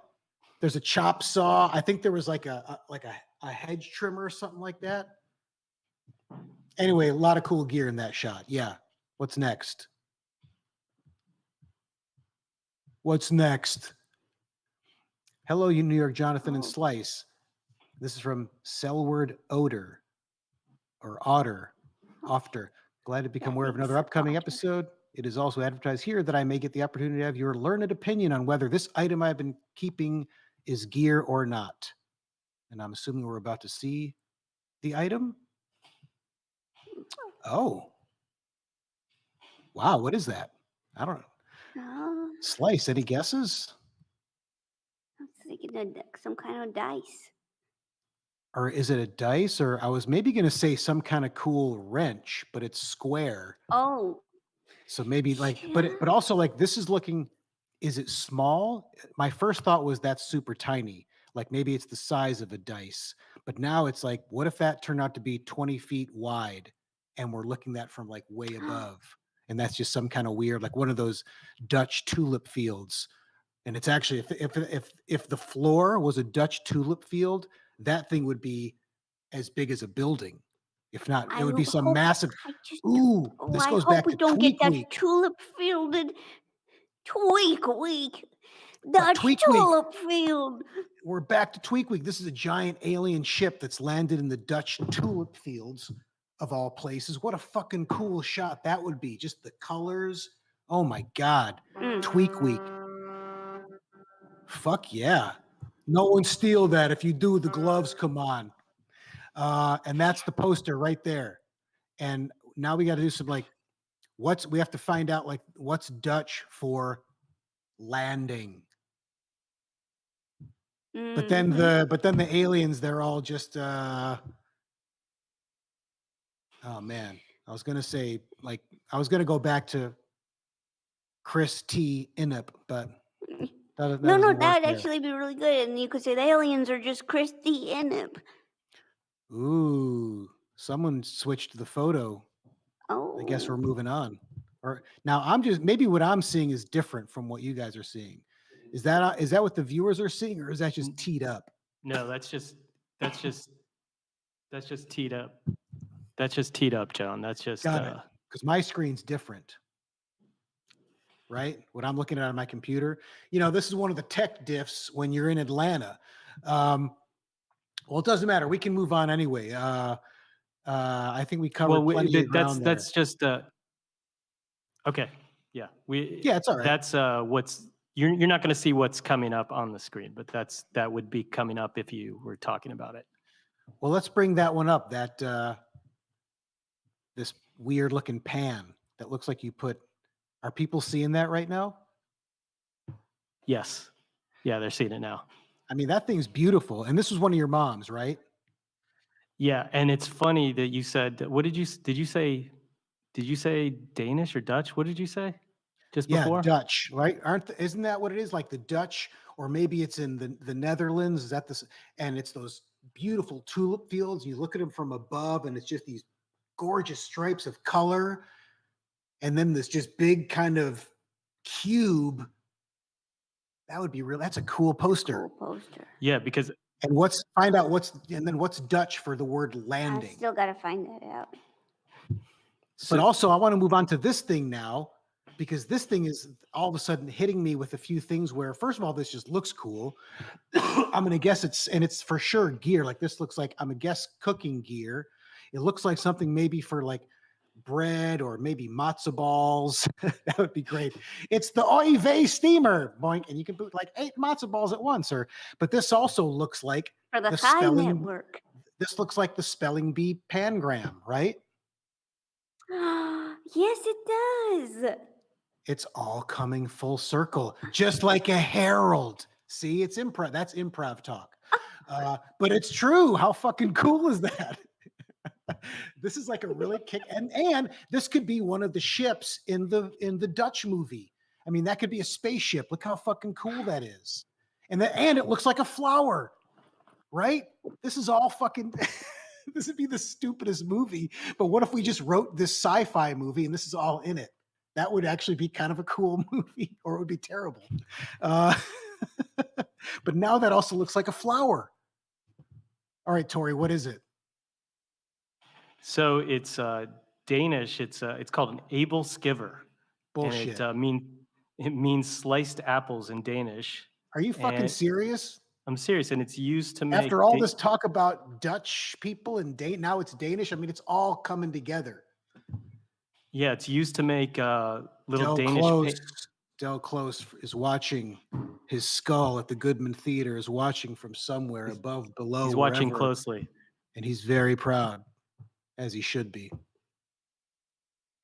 There's a chop saw. I think there was like a hedge trimmer or something like that. Anyway, a lot of cool gear in that shot. Yeah. What's next? What's next? Hello, you New York Jonathan and Slice. This is from Selward Oder or Otter. Ofter. Glad to become aware of another upcoming episode. It is also advertised here that I may get the opportunity to have your learned opinion on whether this item I've been keeping is gear or not. And I'm assuming we're about to see the item. Oh. Wow, what is that? I don't know. Slice, any guesses? I'm thinking of some kind of dice. Or is it a dice? Or I was maybe going to say some kind of cool wrench, but it's square. Oh. So maybe like, but also like this is looking, is it small? My first thought was that's super tiny. Like maybe it's the size of a dice. But now it's like, what if that turned out to be 20 feet wide and we're looking at from like way above? And that's just some kind of weird, like one of those Dutch tulip fields. And it's actually, if the floor was a Dutch tulip field, that thing would be as big as a building. If not, it would be some massive. This goes back to we don't Tweak get that Week. tulip fielded Tweak Week. Dutch tulip field. We're back to Tweak Week. This is a giant alien ship that's landed in the Dutch tulip fields of all places. What a fucking cool shot that would be. Just the colors. Oh my God. Tweak Week. Fuck yeah. No one steal that. If you do, the gloves come on. And that's the poster right there. And now we got to do some like, we have to find out like what's Dutch for landing. But then the aliens, they're all just oh man. I was gonna say like I was gonna go back to Chris T. Inup, but that that'd actually be really good. And you could say the aliens are just Christy Inup. Ooh, someone switched the photo. Oh, I guess we're moving on. Or now I'm just maybe what I'm seeing is different from what you guys are seeing. Is that what the viewers are seeing, or is that just teed up? No, that's just teed up. That's just teed up, John. That's just because my screen's different. Right? What I'm looking at on my computer. You know, this is one of the tech diffs when you're in Atlanta. Well, it doesn't matter. We can move on anyway. I think we covered plenty of ground there. That's just okay. Yeah, it's all right. That's what's you're not going to see what's coming up on the screen, but that would be coming up if you were talking about it. Well, let's bring that one up. That this weird looking pan that looks like you put. Are people seeing that right now? Yes. Yeah, they're seeing it now. I mean, that thing's beautiful. And this was one of your moms, right? Yeah. And it's funny that you said, did you say Danish or Dutch? What did you say just before? Yeah, Dutch, right? Isn't that what it is? Like the Dutch, or maybe it's in the Netherlands. Is that this? And it's those beautiful tulip fields. You look at them from above and it's just these gorgeous stripes of color. And then this just big kind of cube. That would be real. That's a cool poster. Yeah, because find out what's Dutch for the word landing. I still got to find that out. But also, I want to move on to this thing now, because this thing is all of a sudden hitting me with a few things where, first of all, this just looks cool. I'm going to guess it's for sure gear. Like this looks like, I'm going to guess cooking gear. It looks like something maybe for like bread or maybe matzo balls. That would be great. It's the oy vey steamer, boink, and you can put like 8 matzo balls at once. But this also looks like for the Thai network. This looks like the spelling bee pangram, right? Yes, it does. It's all coming full circle, just like a herald. See, it's improv. That's improv talk. But it's true. How fucking cool is that? This is like a really kick, and this could be one of the ships in the Dutch movie. I mean, that could be a spaceship. Look how fucking cool that is. And it looks like a flower, right? This is all fucking this would be the stupidest movie. But what if we just wrote this sci-fi movie and this is all in it? That would actually be kind of a cool movie, or it would be terrible. But now that also looks like a flower. All right, Tori, what is it? So it's Danish. It's called an Abel skiver. Bullshit. And it means sliced apples in Danish. Are you fucking serious? I'm serious, and it's used to make. After all this talk about Dutch people and now it's Danish. I mean, it's all coming together. Yeah, it's used to make little Danish. Del Close is watching. His skull at the Goodman Theater is watching from somewhere above, below. He's watching closely, and he's very proud, as he should be.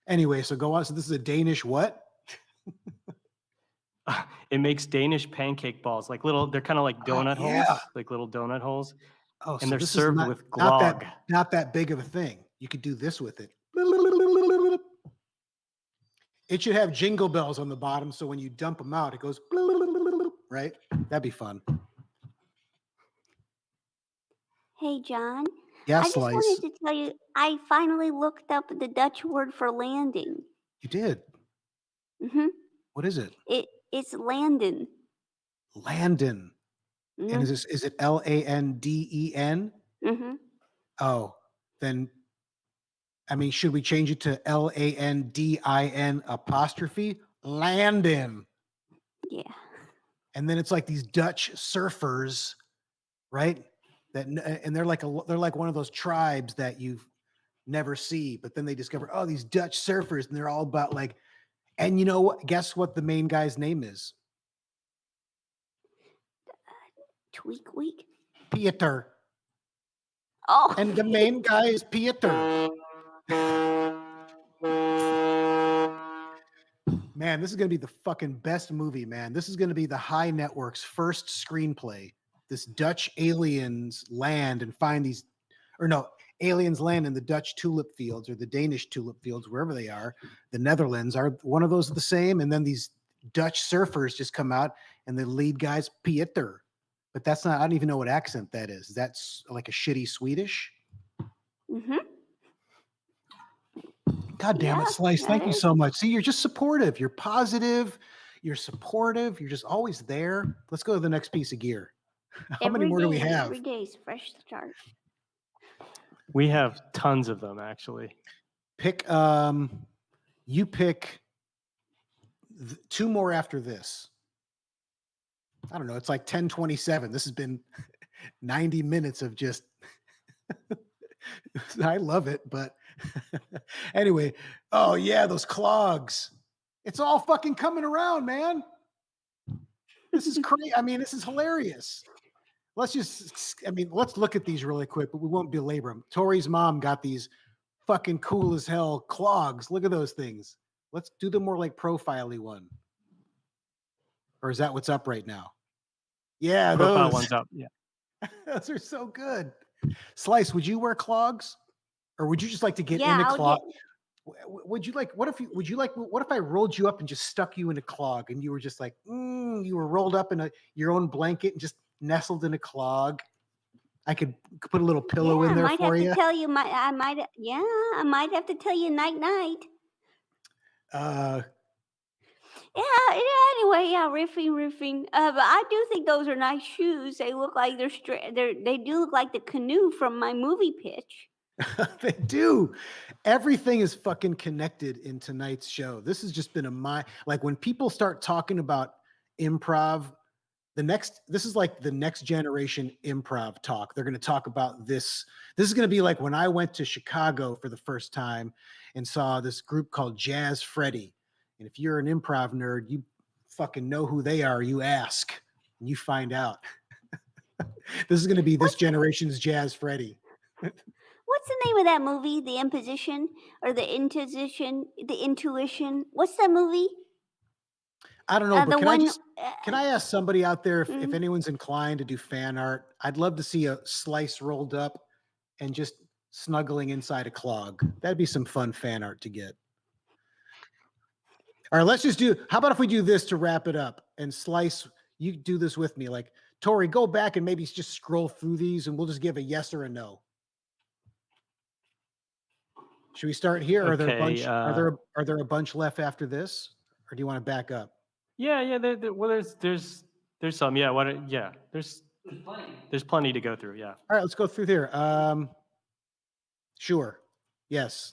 Anyway, so go on. So this is a Danish what? It makes Danish pancake balls, like little. They're kind of like donut holes, like little donut holes. Oh, and they're served with glog. Not that big of a thing. You could do this with it. It should have jingle bells on the bottom, so when you dump them out, it goes right. That'd be fun. Hey, John. Yeah, I just Slice. wanted to tell you, I finally looked up the Dutch word for landing. You did? Mm-hmm. What is it? It's landen. Landen. Mm-hmm. And is it Landen? Mm-hmm. Oh, then, I mean, should we change it to Landin apostrophe? Landin. Yeah. And then it's like these Dutch surfers, right? And they're like one of those tribes that you never see, but then they discover, oh, these Dutch surfers, and they're all about like, and you know what? Guess what the main guy's name is? Tweak Week. Pieter. Oh. And the main guy is Pieter. Man, this is going to be the fucking best movie, man. This is going to be the High Network's first screenplay. This Dutch aliens land and find these, or no, aliens land in the Dutch tulip fields or the Danish tulip fields, wherever they are. The Netherlands are one of those the same. And then these Dutch surfers just come out and the lead guy's Pieter. But that's not, I don't even know what accent that is. That's like a shitty Swedish. Mm-hmm. God damn it, Slice. Thank you so much. See, you're just supportive. You're positive. You're supportive. You're just always there. Let's go to the next piece of gear. How many more do we have? Every day's fresh start. We have tons of them, actually. You pick two more after this. I don't know. It's like 10:27. This has been 90 minutes of just, I love it, but anyway. Oh yeah, those clogs. It's all fucking coming around, man. This is crazy. I mean, this is hilarious. Let's look at these really quick, but we won't belabor them. Tori's mom got these fucking cool as hell clogs. Look at those things. Let's do the more like profile-y one. Or is that what's up right now? Yeah, Profile those one's up. Yeah. those are so good. Slice, would you wear clogs? Or would you just like to get in a clog? Would you like, what if I rolled you up and just stuck you in a clog and you were just like, you were rolled up in your own blanket and just nestled in a clog? I could put a little pillow in there for you. I might have to tell you night. Anyway, riffing. But I do think those are nice shoes. They look like they do look like the canoe from my movie pitch. They do. Everything is fucking connected in tonight's show. This has just been like when people start talking about improv, this is like the next generation improv talk. They're going to talk about this. This is going to be like when I went to Chicago for the first time and saw this group called Jazz Freddy. And if you're an improv nerd, you fucking know who they are. You ask and you find out. This is going to be this generation's Jazz Freddy. What's the name of that movie? The Imposition or the Intuition? What's that movie? I don't know, but can I ask somebody out there if anyone's inclined to do fan art? I'd love to see a Slice rolled up and just snuggling inside a clog. That'd be some fun fan art to get. All right, how about if we do this to wrap it up? And Slice, you do this with me. Like, Tori, go back and maybe just scroll through these and we'll just give a yes or a no. Should we start here? Are there a bunch? Are there a bunch left after this, or do you want to back up? Yeah. There's There's some, yeah. There's plenty to go through, yeah. All right, let's go through here. Sure. Yes.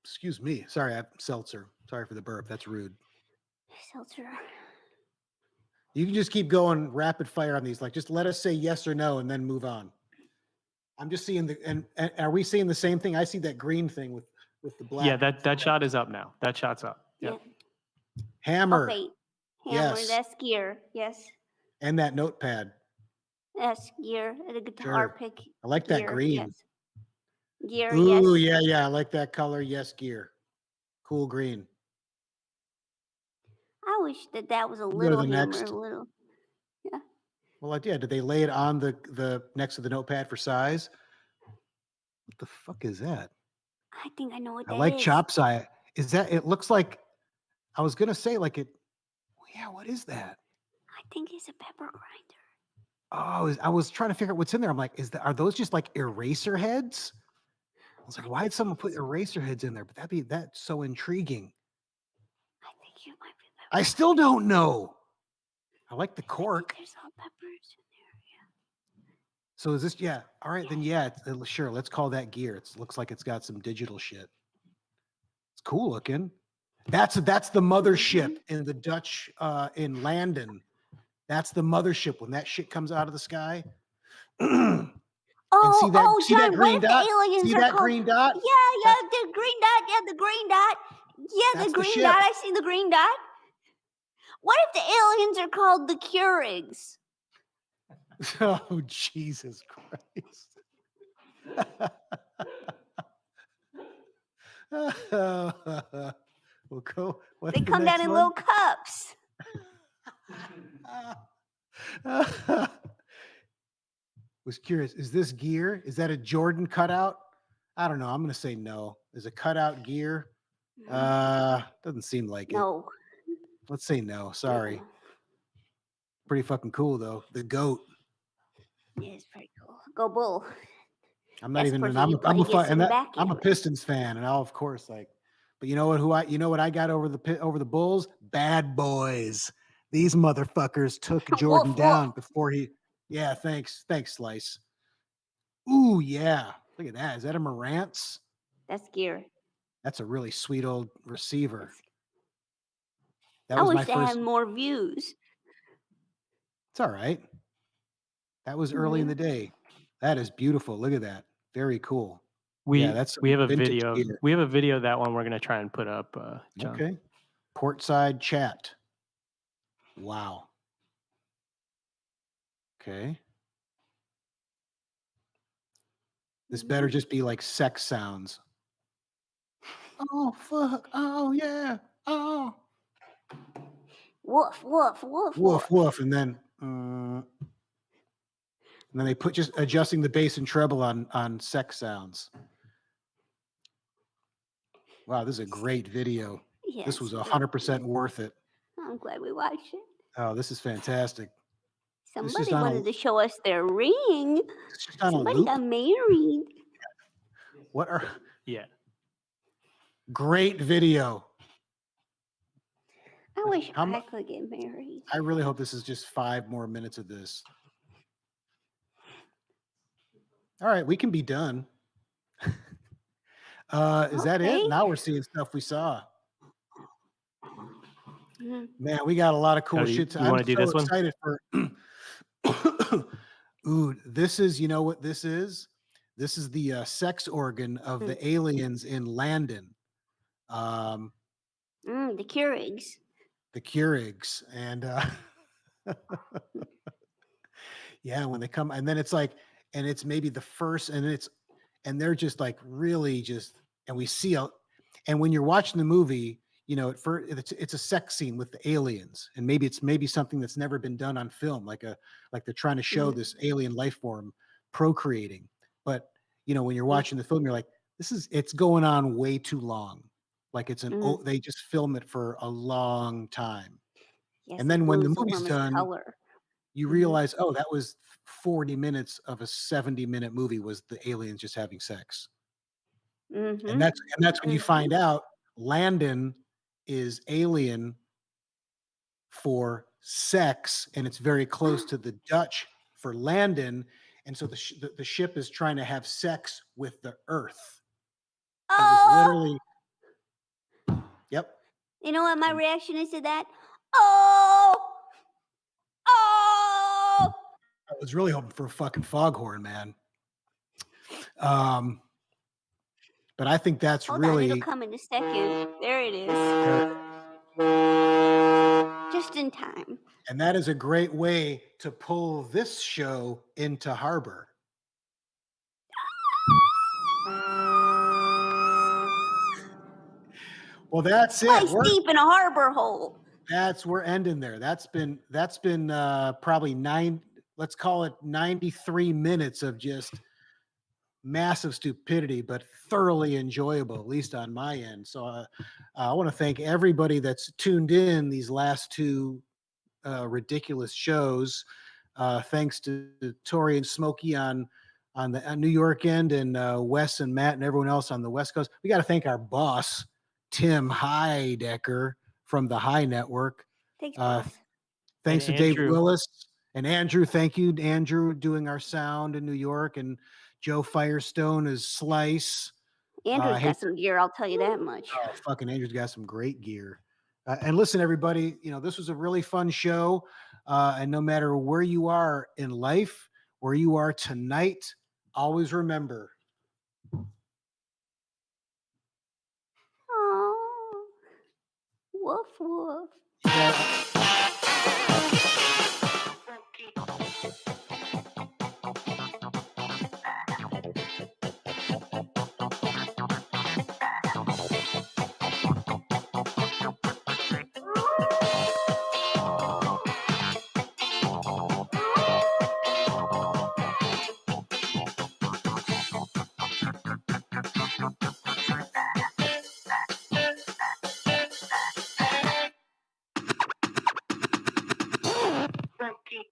Excuse me. Sorry, I have seltzer. Sorry for the burp. That's rude. Seltzer. You can just keep going rapid fire on these. Like, just let us say yes or no and then move on. I'm just seeing and are we seeing the same thing? I see that green thing with the black. Yeah, that shot is up now. That shot's up. Yeah. Hammer. Okay. Hammer, Yes. that's gear. Yes. And that notepad. That's gear. The guitar Sure. pick. I like that Gear, green. Yes. Gear, Ooh, yes. yeah. I like that color. Yes, gear. Cool green. I wish that was a Go to little the hammer, next. a little. Yeah. Well, yeah. Did they lay it on the next to the notepad for size? What the fuck is that? I think I know what I that like is. chop's eye. Is that? It looks like. I was gonna say like it. Yeah. What is that? I think it's a pepper grinder. Oh, I was trying to figure out what's in there. I'm like, are those just like eraser heads? I was like, why did someone put eraser heads in there? But that's so intriguing. I think it might be pepper. I still don't know. I like the cork. There's all peppers in there. Yeah. So is this? Yeah. All right, then. Yeah. Sure. Let's call that gear. It looks like it's got some digital shit. It's cool looking. That's the mothership in the Dutch in Landen. That's the mothership when that shit comes out of the sky. Oh, see that John, green what if dot? the aliens See are that called? green dot? Yeah, the green dot. Yeah, the green dot. Yeah, That's the the green ship. dot. I see the green dot. What if the aliens are called the Keurigs? Oh, Jesus Christ. We'll go. They come down in little cups. Was curious. Is this gear? Is that a Jordan cutout? I don't know. I'm going to say no. Is a cutout gear? Doesn't seem like it. No. Let's say no. Sorry. Pretty fucking cool though. The goat. Yeah, it's pretty cool. Go Bull. I'm not That's even. the person I'm you a, play I'm a, against fu- in and the that, back I'm a alley. Pistons fan, and I'll of course like. But you know what? You know what I got over the Bulls? Bad boys. These motherfuckers took Jordan Woof, down woof. before he. Yeah, thanks, Slice. Ooh, yeah. Look at that. Is that a Morantz? That's gear. That's a really sweet old receiver. That I was my wish they first. had more views. It's all right. That was early in the day. That is beautiful. Look at that. Very cool. We Yeah, that's we have a vintage video. gear. We have a video of that one we're gonna try and put up, John. Okay. Portside chat. Wow. Okay. This better just be like sex sounds. Oh fuck. Oh yeah. Oh. Woof, woof, woof, Woof woof. And then they put just adjusting the bass and treble on sex sounds. Wow, this is a great video. Yes, This was 100% worth it. I'm glad we watched it. Oh, this is fantastic. Somebody wanted to show us their ring. It's just on a Somebody loop. got married. What are? Yeah. Great video. I wish How I could get married. I really hope this is just 5 more minutes of this. All right, we can be done. Is that it? Okay. Now we're seeing stuff we saw. Mhm. Man, we got a lot of cool shit. You want to do this one? Excited for. Ooh, this is. You know what this is? This is the sex organ of the aliens in Landen. The Keurigs. The Keurigs, and yeah, when they come, and then it's like, and it's maybe the first, and they're just like really just, and we see and when you're watching the movie, you know, at first it's a sex scene with the aliens, and maybe it's something that's never been done on film, like they're trying to show this alien life form procreating, but you know, when you're watching the film, you're like, it's going on way too long, like it's they just film it for a long time, Yes, and then when the blue's movie's warmest done, color. you realize, oh, that was 40 minutes of a 70-minute movie was the aliens just having sex. And that's when you find out Landon is alien for sex, and it's very close to the Dutch for Landon. And so the ship is trying to have sex with the Earth. It was literally, yep. You know what my reaction is to that? Oh! I was really hoping for a fucking foghorn, man. But I think that's Hold really. on, it'll come in a second. There it is. Just in time. And that is a great way to pull this show into harbor. Well, that's it. Slice deep in a harbor hole. We're ending there. That's been probably let's call it 93 minutes of just massive stupidity, but thoroughly enjoyable, at least on my end. So I want to thank everybody that's tuned in these last two ridiculous shows. Thanks to Tori and Smokey on the New York end, and Wes and Matt and everyone else on the West Coast. We got to thank our boss, Tim Heidecker from the High Network. Thanks, boss. Thanks to And Dave Andrew. Willis and Andrew. Thank you, Andrew, doing our sound in New York, and Jo Firestone is Slice. Andrew's got some gear, I'll tell you that much. Oh, fucking Andrew's got some great gear. And listen, everybody, this was a really fun show. And no matter where you are in life, where you are tonight, always remember. Oh, woof woof. Funky.